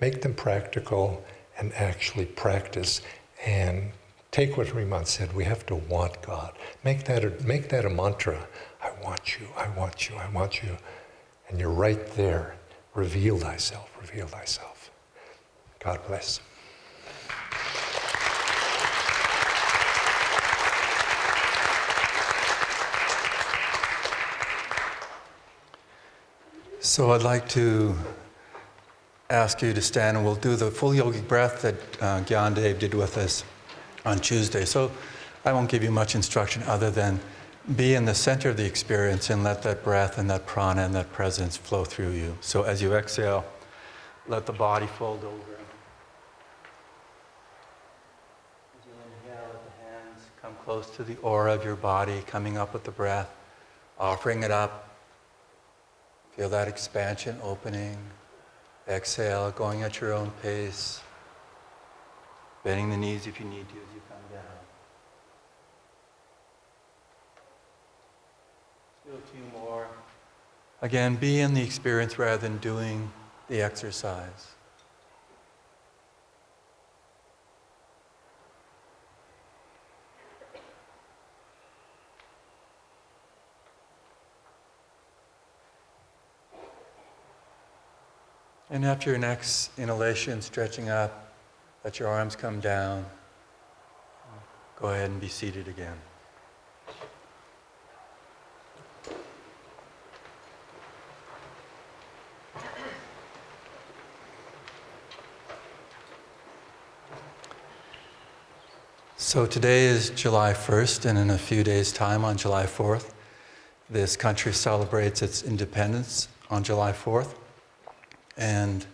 make them practical, and actually practice. And take what Hriman said. We have to want God. Make that a mantra. I want you. I want you. I want you. And you're right there. Reveal thyself. Reveal thyself. God bless. So I'd like to ask you to stand, and we'll do the full yogic breath that Gyan did with us on Tuesday. So I won't give you much instruction other than be in the center of the experience and let that breath and that prana and that presence flow through you. So as you exhale, let the body fold over. As you inhale, let the hands come close to the aura of your body, coming up with the breath, offering it up. Feel that expansion, opening. Exhale, going at your own pace. Bending the knees if you need to as you come down. Let's do a few more. Again, be in the experience rather than doing the exercise. And after your next inhalation, stretching up, let your arms come down. Go ahead and be seated again. So today is July 1st, and in a few days' time, on July 4th, this country celebrates its independence on July 4th. And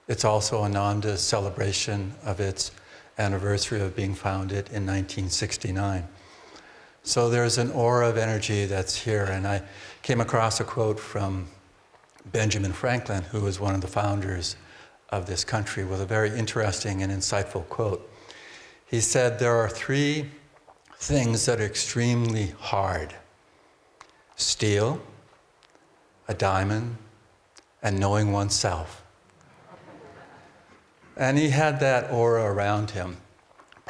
it's also Ananda's celebration of its anniversary of being founded in 1969. So there's an aura of energy that's here, and I came across a quote from Benjamin Franklin, who was one of the founders of this country, with a very interesting and insightful quote. He said, there are three things that are extremely hard: steel, a diamond, and knowing oneself. And he had that aura around him.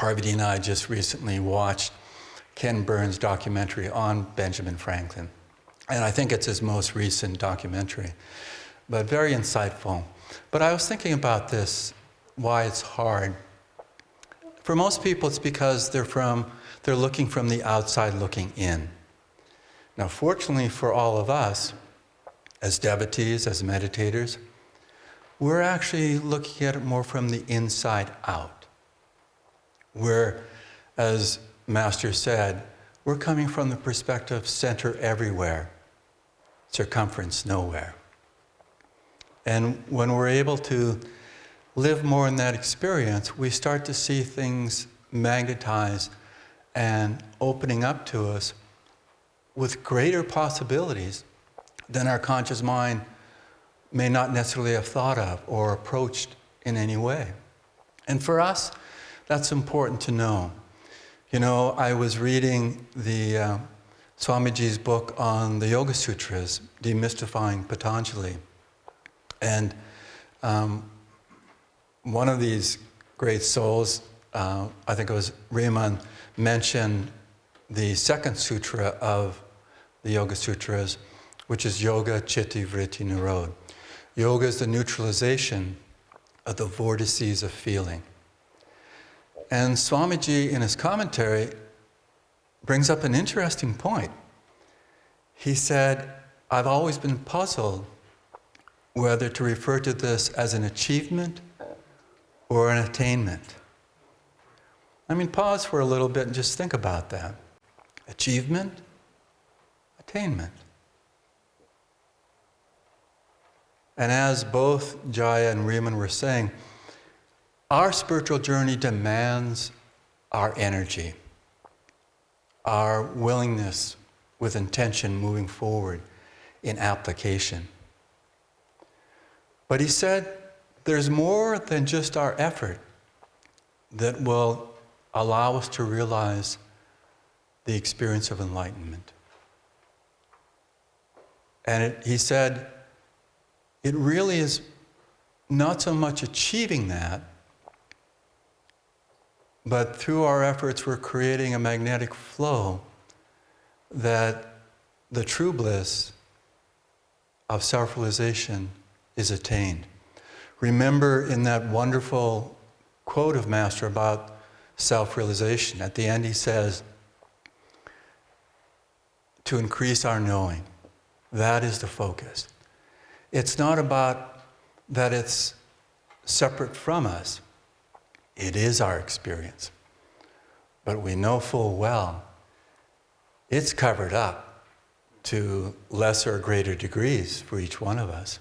Parvati and I just recently watched Ken Burns' documentary on Benjamin Franklin. And I think it's his most recent documentary, but very insightful. But I was thinking about this, why it's hard. For most people, it's because they're looking from the outside looking in. Now, fortunately for all of us, as devotees, as meditators, we're actually looking at it more from the inside out. We're, as Master said, we're coming from the perspective center everywhere, circumference nowhere. And when we're able to live more in that experience, we start to see things magnetize and opening up to us with greater possibilities than our conscious mind may not necessarily have thought of or approached in any way. And for us, that's important to know. You know, I was reading the Swamiji's book on the Yoga Sutras, Demystifying Patanjali. And one of these great souls, I think it was Hriman, mentioned the second sutra of the Yoga Sutras, which is Yoga Chitti Vritti Nirod. Yoga is the neutralization of the vortices of feeling. And Swamiji, in his commentary, brings up an interesting point. He said, I've always been puzzled whether to refer to this as an achievement or an attainment. I mean, pause for a little bit and just think about that. Achievement, attainment. And as both Jaya and Hriman were saying, our spiritual journey demands our energy, our willingness with intention moving forward in application. But he said there's more than just our effort that will allow us to realize the experience of enlightenment. And he said it really is not so much achieving that, but through our efforts we're creating a magnetic flow that the true bliss of self-realization is attained. Remember in that wonderful quote of Master about self-realization, at the end he says, to increase our knowing, that is the focus. It's not about that it's separate from us. It is our experience. But we know full well it's covered up to lesser or greater degrees for each one of us.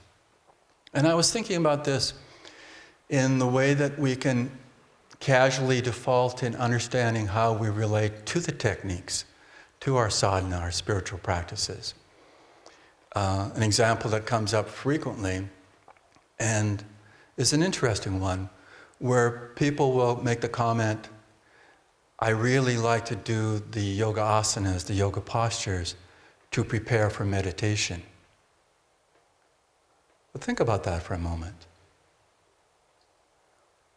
And I was thinking about this in the way that we can casually default in understanding how we relate to the techniques, to our sadhana, our spiritual practices. An example that comes up frequently and is an interesting one, where people will make the comment, I really like to do the yoga asanas, the yoga postures, to prepare for meditation. But think about that for a moment.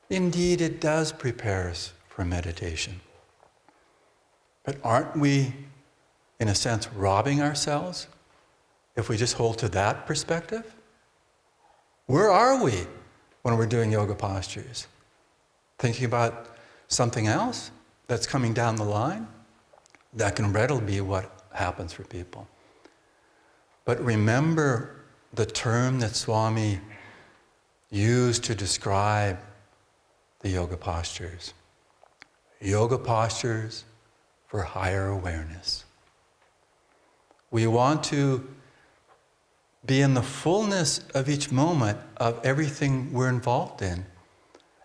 Indeed, it does prepare us for meditation. But aren't we, in a sense, robbing ourselves if we just hold to that perspective? Where are we when we're doing yoga postures? Thinking about something else that's coming down the line? That can readily be what happens for people. But remember the term that Swami used to describe the yoga postures. Yoga postures for higher awareness. We want to be in the fullness of each moment of everything we're involved in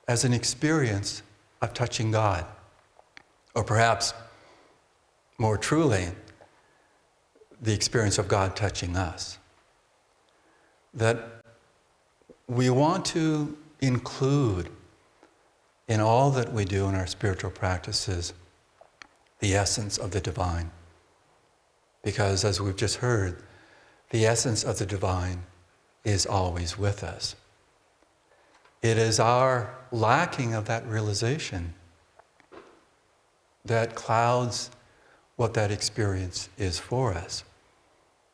as an experience of touching God. Or perhaps, more truly, the experience of God touching us. That we want to include in all that we do in our spiritual practices the essence of the divine. Because as we've just heard, the essence of the divine is always with us. It is our lacking of that realization that clouds what that experience is for us.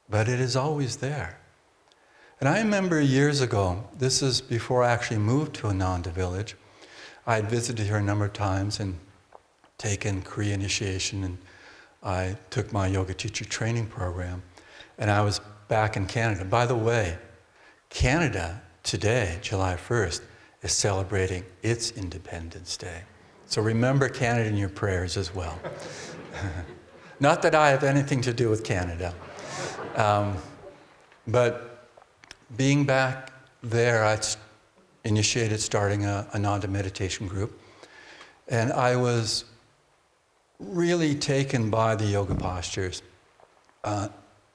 But it is always there. And I remember years ago, this is before I actually moved to Ananda village, I had visited here a number of times and taken Kriya initiation, and I took my yoga teacher training program, and I was back in Canada. By the way, Canada today, July 1st, is celebrating its Independence Day. So remember Canada in your prayers as well. Not that I have anything to do with Canada. But being back there, I initiated starting a Ananda meditation group. And I was really taken by the yoga postures.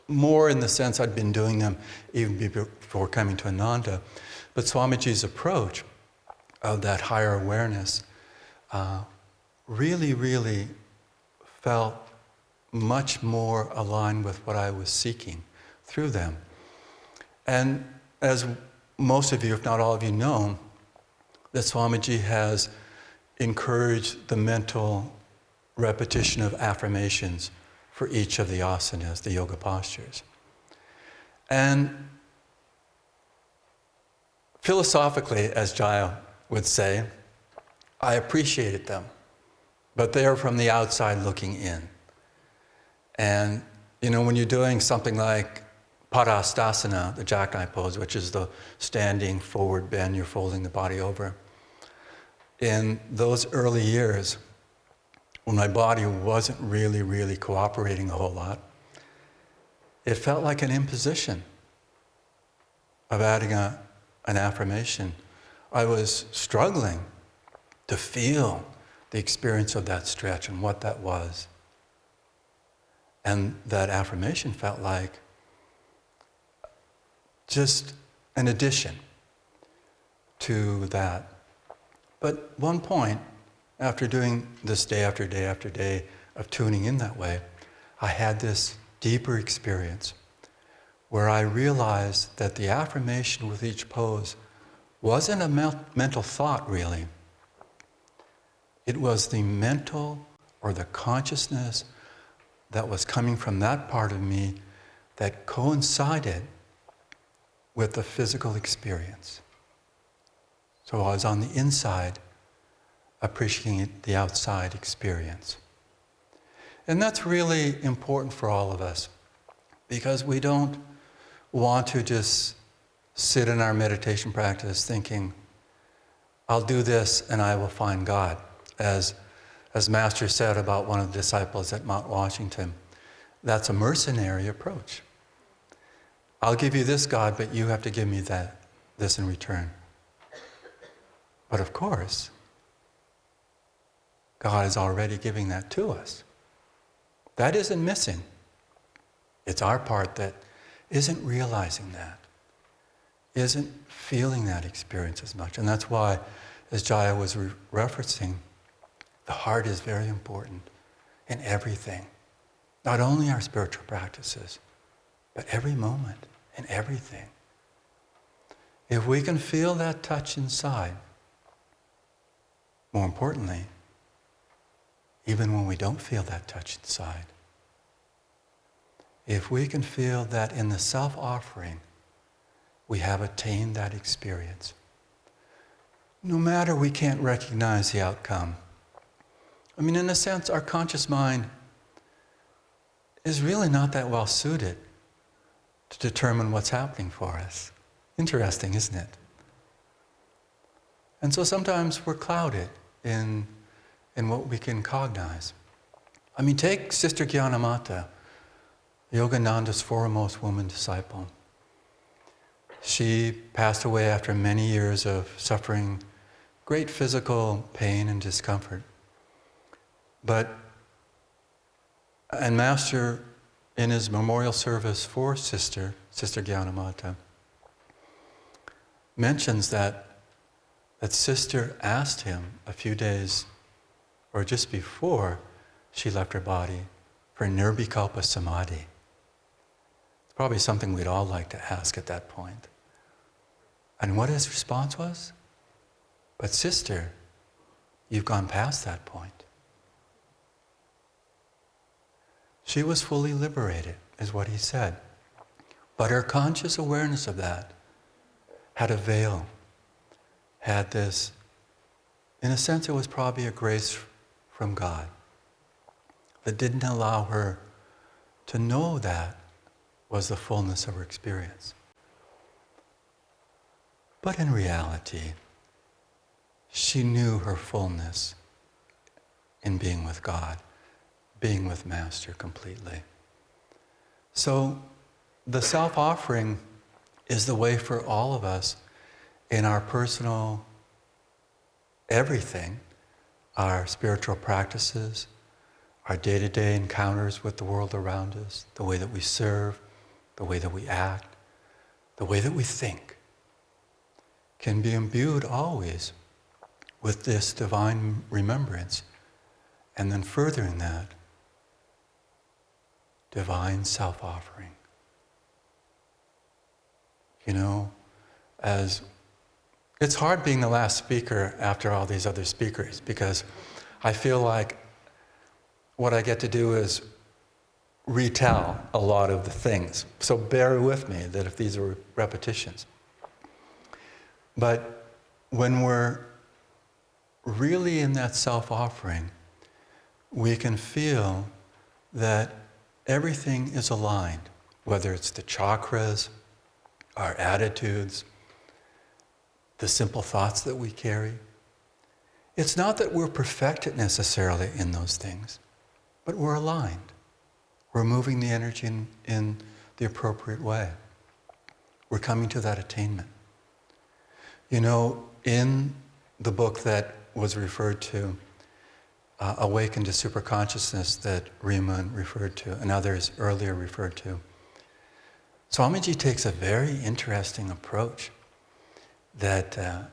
More in the sense I'd been doing them even before coming to Ananda. But Swamiji's approach of that higher awareness really felt much more aligned with what I was seeking through them. And as most of you, if not all of you, know, that Swamiji has encouraged the mental repetition of affirmations for each of the asanas, the yoga postures. And philosophically, as Jaya would say, I appreciated them, but they are from the outside looking in. And when you're doing something like Padastasana, the jackknife pose, which is the standing forward bend, you're folding the body over. In those early years, when my body wasn't really cooperating a whole lot, it felt like an imposition of adding an affirmation. I was struggling to feel the experience of that stretch and what that was. And that affirmation felt like just an addition to that. But one point, after doing this day after day after day of tuning in that way, I had this deeper experience where I realized that the affirmation with each pose wasn't a mental thought, really. It was the mental or the consciousness that was coming from that part of me that coincided with the physical experience. So I was on the inside appreciating the outside experience. And that's really important for all of us, because we don't want to just sit in our meditation practice thinking, I'll do this and I will find God. As Master said about one of the disciples at Mount Washington, that's a mercenary approach. I'll give you this God, but you have to give me this in return. But of course, God is already giving that to us. That isn't missing. It's our part that isn't realizing that, isn't feeling that experience as much. And that's why, as Jaya was referencing, the heart is very important in everything. Not only our spiritual practices, but every moment and everything. If we can feel that touch inside, more importantly, even when we don't feel that touch inside, if we can feel that in the self-offering, we have attained that experience. No matter we can't recognize the outcome. I mean, in a sense, our conscious mind is really not that well suited to determine what's happening for us. Interesting, isn't it? And so sometimes we're clouded in what we can cognize. I mean, take Sister Gyanamata, Yogananda's foremost woman disciple. She passed away after many years of suffering great physical pain and discomfort. And Master, in his memorial service for Sister Gyanamata, mentions that Sister asked him a few days, or just before she left her body, for Nirvikalpa Samadhi. It's probably something we'd all like to ask at that point. And what his response was? But sister, you've gone past that point. She was fully liberated, is what he said. But her conscious awareness of that had a veil, had this, in a sense it was probably a grace from God that didn't allow her to know that was the fullness of her experience. But in reality, she knew her fullness in being with God, being with Master completely. So the self-offering is the way for all of us in our personal everything, our spiritual practices, our day-to-day encounters with the world around us, the way that we serve, the way that we act, the way that we think, can be imbued always with this divine remembrance, and then furthering that, divine self-offering. You know, as it's hard being the last speaker after all these other speakers, because I feel like what I get to do is retell a lot of the things. So bear with me that if these are repetitions. But when we're really in that self-offering, we can feel that everything is aligned, whether it's the chakras, our attitudes, the simple thoughts that we carry. It's not that we're perfected necessarily in those things, but we're aligned. We're moving the energy in the appropriate way. We're coming to that attainment. You know, in the book that was referred to, Awaken to Superconsciousness, that Hriman referred to, and others earlier referred to, Swamiji takes a very interesting approach that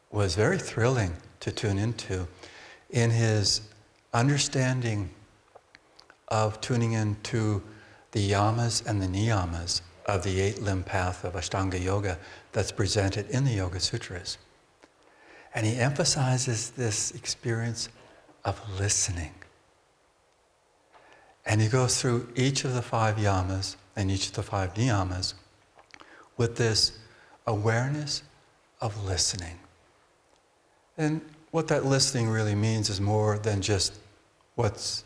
was very thrilling to tune into in his understanding of tuning into the yamas and the niyamas of the 8-limb path of Ashtanga Yoga that's presented in the Yoga Sutras. And he emphasizes this experience of listening. And he goes through each of the 5 yamas and each of the 5 niyamas with this awareness of listening. And what that listening really means is more than just what's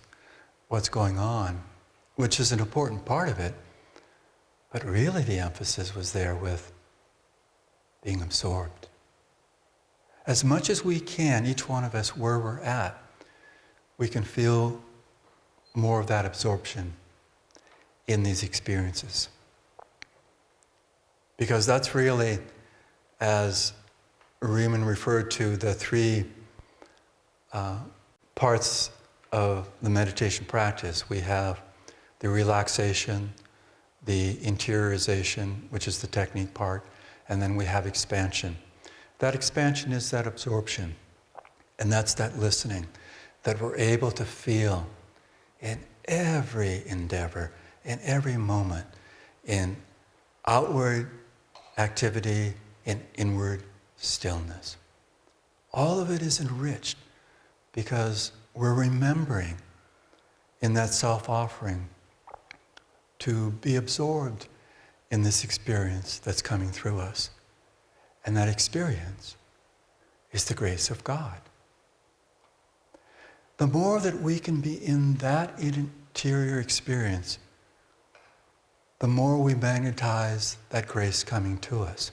going on, which is an important part of it, but really the emphasis was there with being absorbed. As much as we can, each one of us where we're at, we can feel more of that absorption in these experiences. Because that's really, as Hriman referred to, the 3 parts of the meditation practice. We have the relaxation, the interiorization, which is the technique part, and then we have expansion. That expansion is that absorption, and that's that listening that we're able to feel in every endeavor, in every moment, in outward activity, in inward stillness. All of it is enriched because we're remembering in that self-offering to be absorbed in this experience that's coming through us. And that experience is the grace of God. The more that we can be in that interior experience, the more we magnetize that grace coming to us.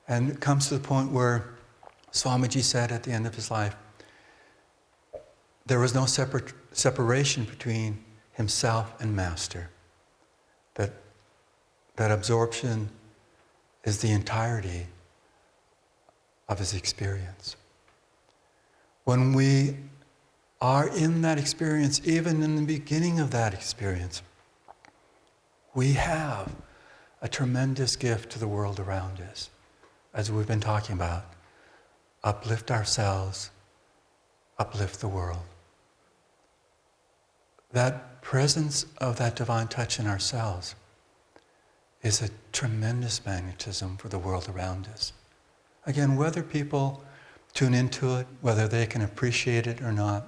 And it comes to the point where Swamiji said at the end of his life, there was no separation between himself and Master. That absorption is the entirety of his experience. When we are in that experience, even in the beginning of that experience, we have a tremendous gift to the world around us, as we've been talking about. Uplift ourselves, uplift the world. That presence of that divine touch in ourselves is a tremendous magnetism for the world around us. Again, whether people tune into it, whether they can appreciate it or not,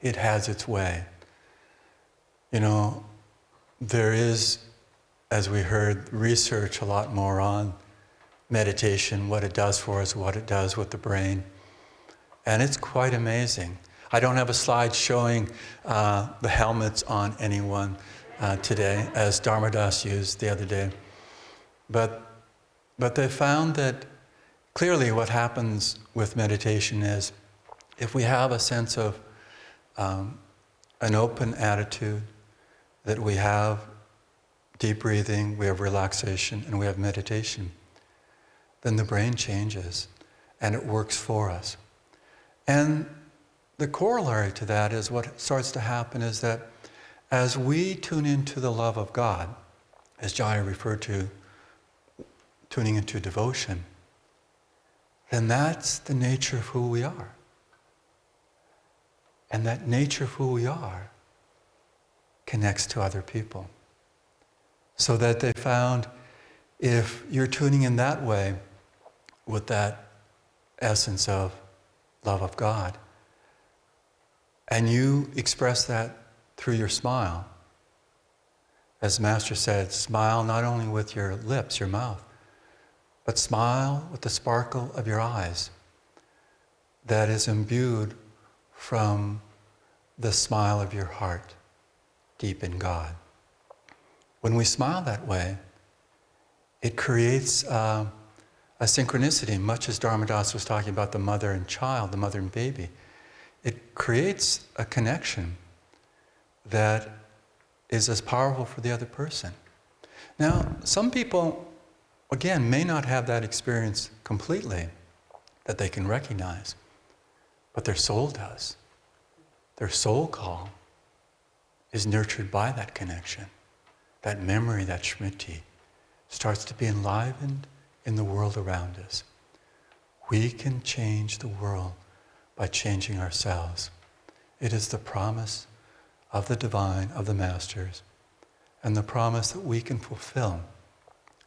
it has its way. You know, there is, as we heard, research a lot more on meditation, what it does for us, what it does with the brain. And it's quite amazing. I don't have a slide showing the helmets on anyone today, as Dharmadas used the other day. But they found that clearly what happens with meditation is if we have a sense of an open attitude, that we have deep breathing, we have relaxation, and we have meditation, then the brain changes and it works for us. And the corollary to that is what starts to happen is that as we tune into the love of God, as Jaya referred to, tuning into devotion, then that's the nature of who we are. And that nature of who we are connects to other people. So that they found if you're tuning in that way with that essence of love of God, and you express that through your smile, as the Master said, smile not only with your lips, your mouth, but smile with the sparkle of your eyes that is imbued from the smile of your heart deep in God. When we smile that way, it creates a synchronicity, much as Dharmadas was talking about the mother and child, the mother and baby. It creates a connection that is as powerful for the other person. Now, some people, again, may not have that experience completely that they can recognize, but their soul does. Their soul call is nurtured by that connection. That memory, that smriti, starts to be enlivened in the world around us. We can change the world by changing ourselves. It is the promise of the divine, of the masters, and the promise that we can fulfill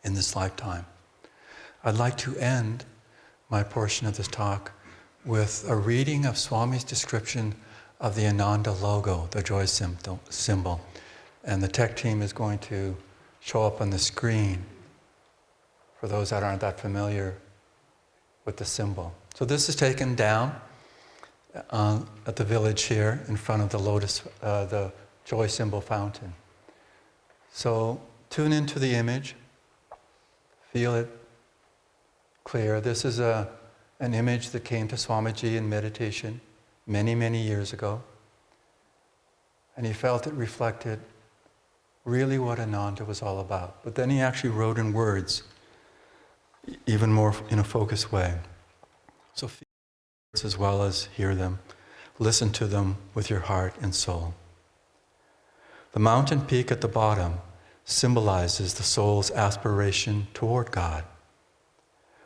in this lifetime. I'd like to end my portion of this talk with a reading of Swami's description of the Ananda logo, the joy symbol. And the tech team is going to show up on the screen for those that aren't that familiar with the symbol. So this is taken down at the village here in front of the lotus, the joy symbol fountain. So tune into the image, feel it clear. This is an image that came to Swamiji in meditation many, many years ago. And he felt it reflected really what Ananda was all about. But then he actually wrote in words, even more in a focused way. So feel words as well as hear them. Listen to them with your heart and soul. The mountain peak at the bottom symbolizes the soul's aspiration toward God.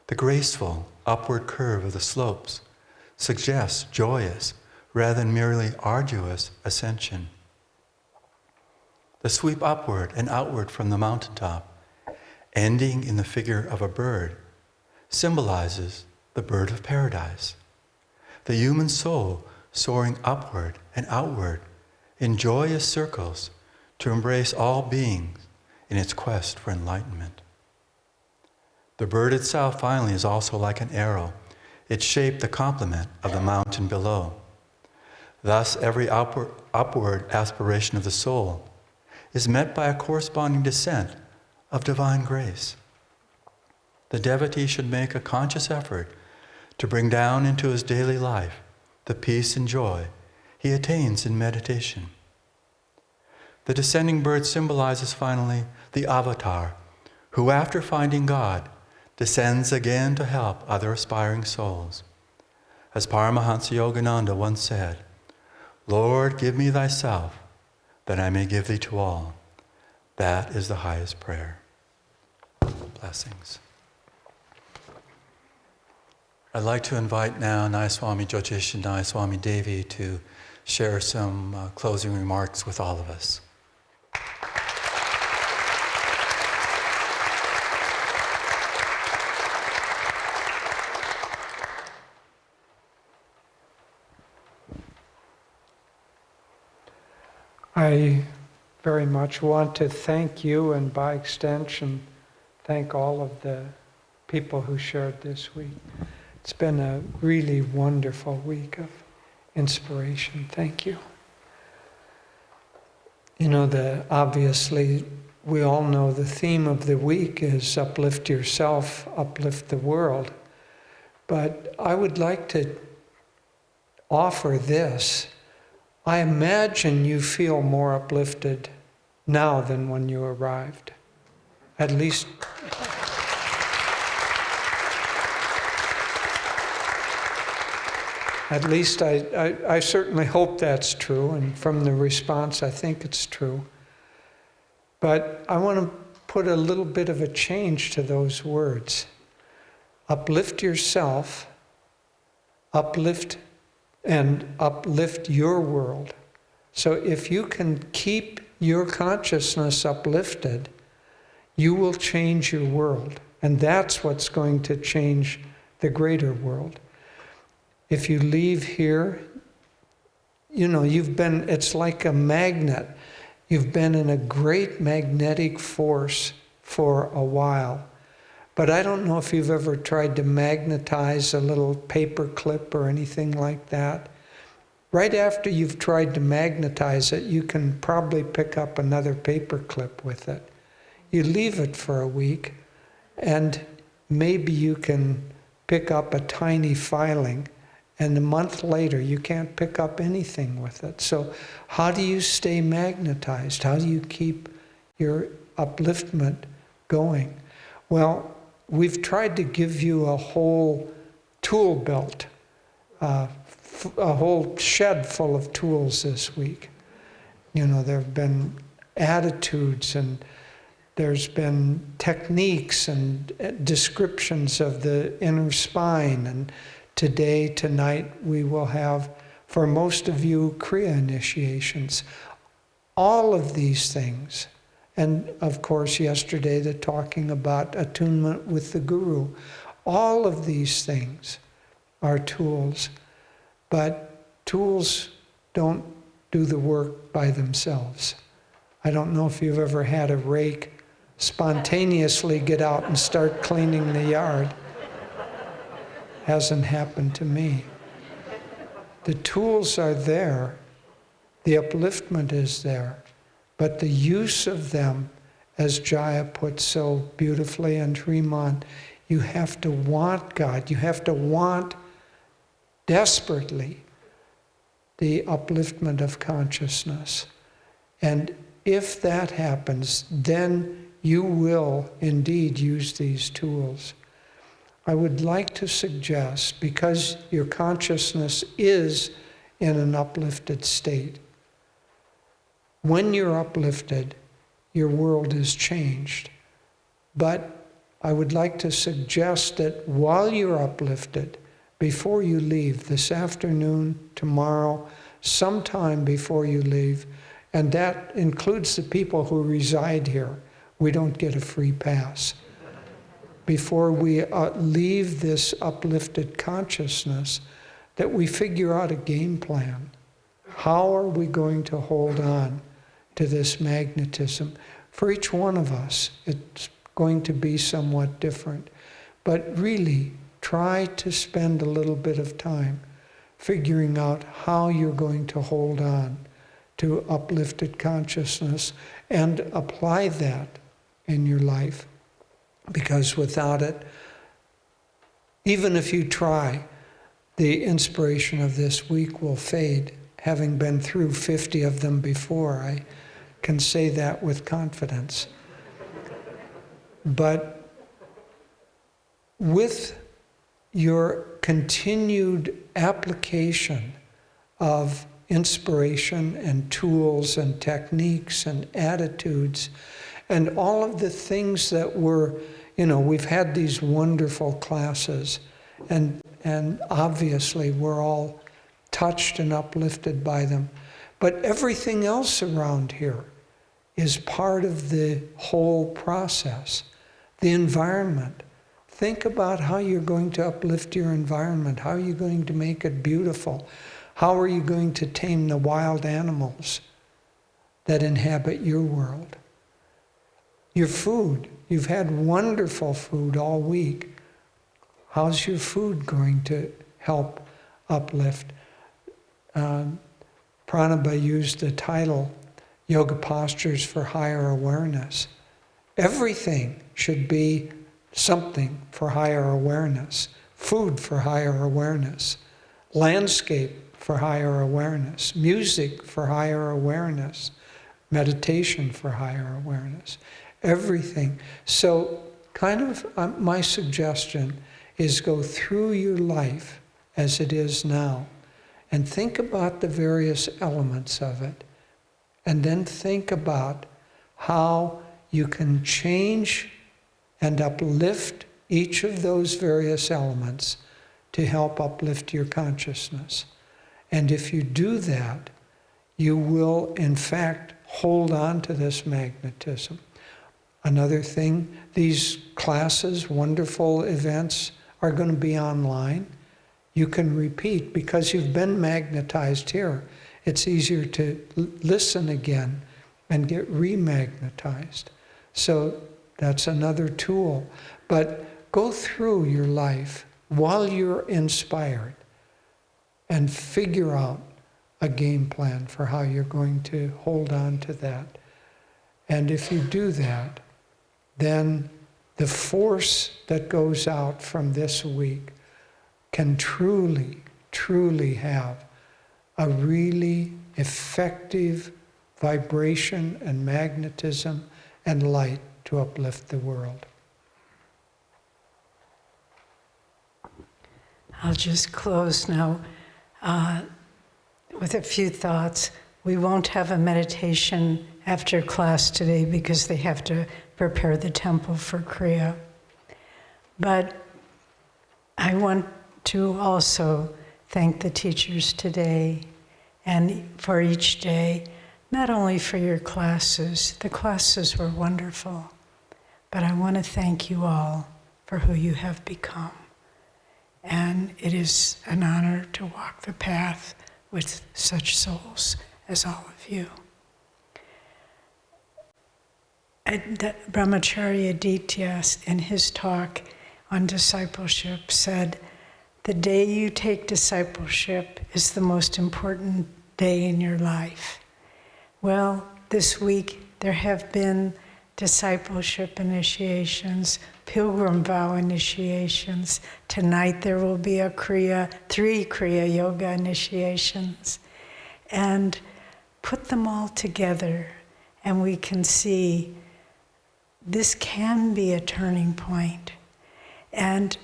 The graceful upward curve of the slopes suggests joyous rather than merely arduous ascension. The sweep upward and outward from the mountaintop, ending in the figure of a bird, symbolizes the bird of paradise. The human soul soaring upward and outward in joyous circles to embrace all beings in its quest for enlightenment. The bird itself finally is also like an arrow, its shape the complement of the mountain below. Thus, every upward aspiration of the soul is met by a corresponding descent of divine grace. The devotee should make a conscious effort to bring down into his daily life the peace and joy he attains in meditation. The descending bird symbolizes finally the avatar, who after finding God, descends again to help other aspiring souls. As Paramhansa Yogananda once said, "Lord, give me thyself, that I may give thee to all." That is the highest prayer. Blessings. I'd like to invite now Nayaswami Jyotish and Nayaswami Devi to share some closing remarks with all of us. I very much. Want to thank you, and by extension, thank all of the people who shared this week. It's been a really wonderful week of inspiration. Thank you. You know, obviously, we all know the theme of the week is uplift yourself, uplift the world. But I would like to offer this. I imagine you feel more uplifted now than when you arrived. At least I certainly hope that's true, and from the response I think it's true. But I want to put a little bit of a change to those words. Uplift yourself, uplift your world. So if you can keep your consciousness uplifted, you will change your world. And that's what's going to change the greater world. If you leave here, you know, it's like a magnet. You've been in a great magnetic force for a while. But I don't know if you've ever tried to magnetize a little paper clip or anything like that. Right after you've tried to magnetize it, you can probably pick up another paper clip with it. You leave it for a week, and maybe you can pick up a tiny filing, and a month later you can't pick up anything with it. So how do you stay magnetized? How do you keep your upliftment going? Well, we've tried to give you a whole tool belt, a whole shed full of tools this week. You know, there have been attitudes, and there's been techniques and descriptions of the inner spine. And tonight, we will have, for most of you, Kriya initiations. All of these things. And of course, yesterday, the talking about attunement with the Guru. All of these things are tools. But tools don't do the work by themselves. I don't know if you've ever had a rake spontaneously get out and start cleaning the yard. Hasn't happened to me. The tools are there. The upliftment is there. But the use of them, as Jaya put so beautifully, and Hriman, you have to want God. You have to want desperately the upliftment of consciousness. And if that happens, then you will indeed use these tools. I would like to suggest, because your consciousness is in an uplifted state, when you're uplifted, your world is changed. But I would like to suggest that while you're uplifted, before you leave, this afternoon, tomorrow, sometime before you leave, and that includes the people who reside here. We don't get a free pass. Before we leave this uplifted consciousness, that we figure out a game plan. How are we going to hold on to this magnetism? For each one of us, it's going to be somewhat different. But really, try to spend a little bit of time figuring out how you're going to hold on to uplifted consciousness and apply that in your life. Because without it, even if you try, the inspiration of this week will fade. Having been through 50 of them before, I can say that with confidence. But with your continued application of inspiration and tools and techniques and attitudes and all of the things that were, we've had these wonderful classes, and obviously we're all touched and uplifted by them. But everything else around here is part of the whole process. The environment. Think about how you're going to uplift your environment. How are you going to make it beautiful? How are you going to tame the wild animals? that inhabit your world. Your food. You've had wonderful food all week. How's your food going to help uplift? Pranaba used the title, Yoga Postures for Higher Awareness. Everything should be something for higher awareness. Food for higher awareness. Landscape for higher awareness. Music for higher awareness. Meditation for higher awareness. Everything. So kind of my suggestion is go through your life as it is now and think about the various elements of it, and then think about how you can change and uplift each of those various elements to help uplift your consciousness. And if you do that, you will in fact hold on to this magnetism. Another thing, these classes, wonderful events, are going to be online. You can repeat because you've been magnetized here. It's easier to listen again and get remagnetized. So that's another tool. But go through your life while you're inspired and figure out a game plan for how you're going to hold on to that. And if you do that, then the force that goes out from this week can truly, truly have a really effective vibration and magnetism and light to uplift the world. I'll just close now with a few thoughts. We won't have a meditation after class today because they have to prepare the temple for Kriya. But I want to also thank the teachers today and for each day, not only for your classes. The classes were wonderful, but I want to thank you all for who you have become. And it is an honor to walk the path with such souls as all of you. Brahmacharya Aditya, in his talk on discipleship, said, the day you take discipleship is the most important day in your life. Well, this week there have been discipleship initiations, pilgrim vow initiations. Tonight there will be three Kriya yoga initiations. And put them all together and we can see this can be a turning point. And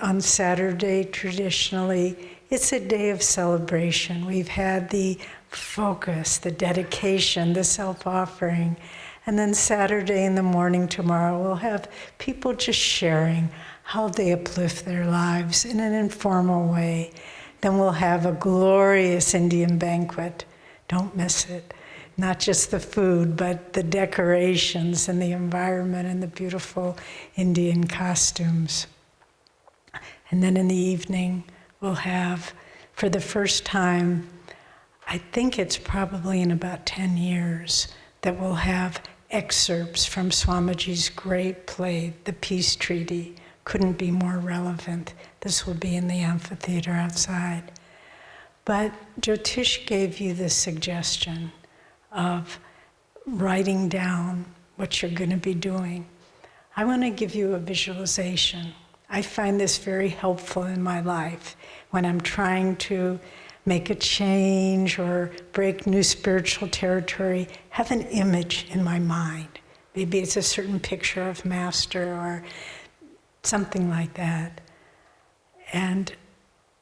on Saturday, traditionally, it's a day of celebration. We've had the focus, the dedication, the self-offering. And then Saturday in the morning tomorrow, we'll have people just sharing how they uplift their lives in an informal way. Then we'll have a glorious Indian banquet. Don't miss it. Not just the food, but the decorations and the environment and the beautiful Indian costumes. And then in the evening, we'll have, for the first time, I think it's probably in about 10 years, that we'll have excerpts from Swamiji's great play, The Peace Treaty. Couldn't be more relevant. This will be in the amphitheater outside. But Jyotish gave you the suggestion of writing down what you're going to be doing. I want to give you a visualization. I find this very helpful in my life when I'm trying to make a change or break new spiritual territory. Have an image in my mind. Maybe it's a certain picture of Master or something like that. And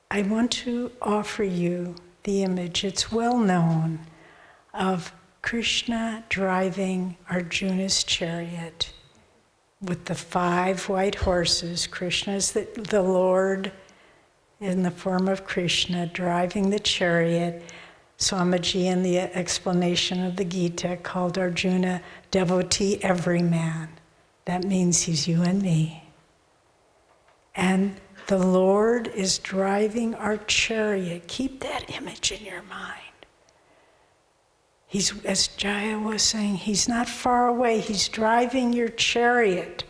I want to offer you the image. It's well known of Krishna driving Arjuna's chariot with the 5 white horses. Krishna is the Lord in the form of Krishna driving the chariot. Swamiji in the explanation of the Gita called Arjuna devotee everyman. That means he's you and me. And the Lord is driving our chariot. Keep that image in your mind. He's, as Jaya was saying, he's not far away. He's driving your chariot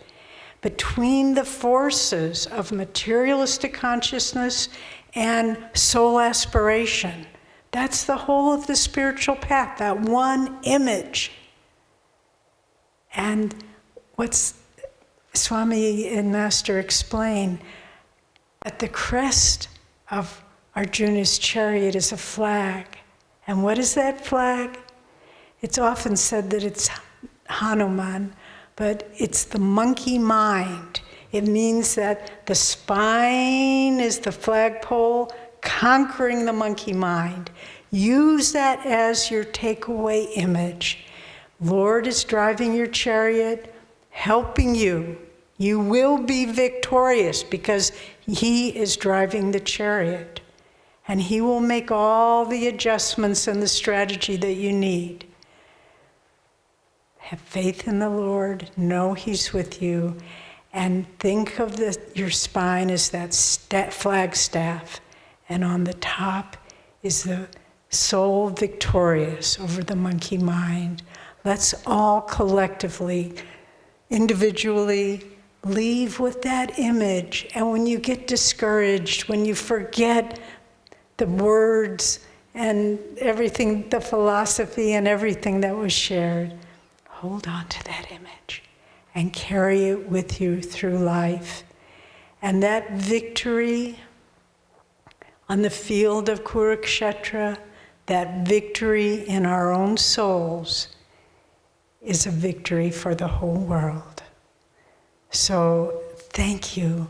between the forces of materialistic consciousness and soul aspiration. That's the whole of the spiritual path, that one image. And what's Swami and Master explain, at the crest of Arjuna's chariot is a flag. And what is that flag? It's often said that it's Hanuman, but it's the monkey mind. It means that the spine is the flagpole, conquering the monkey mind. Use that as your takeaway image. Lord is driving your chariot, helping you. You will be victorious because He is driving the chariot. And He will make all the adjustments and the strategy that you need. Have faith in the Lord, know He's with you, and think of your spine as that flagstaff. And on the top is the soul victorious over the monkey mind. Let's all collectively, individually, leave with that image. And when you get discouraged, when you forget the words and everything, the philosophy and everything that was shared, hold on to that image and carry it with you through life. And that victory on the field of Kurukshetra, that victory in our own souls, is a victory for the whole world. So thank you.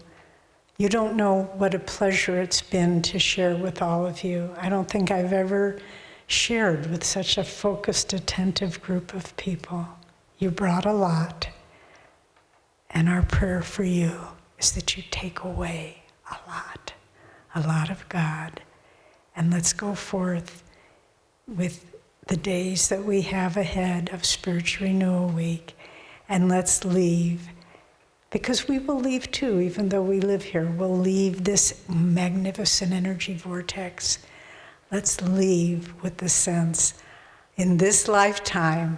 You don't know what a pleasure it's been to share with all of you. I don't think I've ever shared with such a focused, attentive group of people. You brought a lot. And our prayer for you is that you take away a lot of God. And let's go forth with the days that we have ahead of Spiritual Renewal Week. And let's leave, because we will leave too, even though we live here. We'll leave this magnificent energy vortex. Let's leave with the sense, in this lifetime,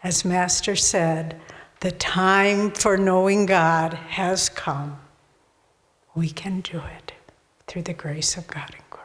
as Master said, the time for knowing God has come. We can do it through the grace of God in Christ.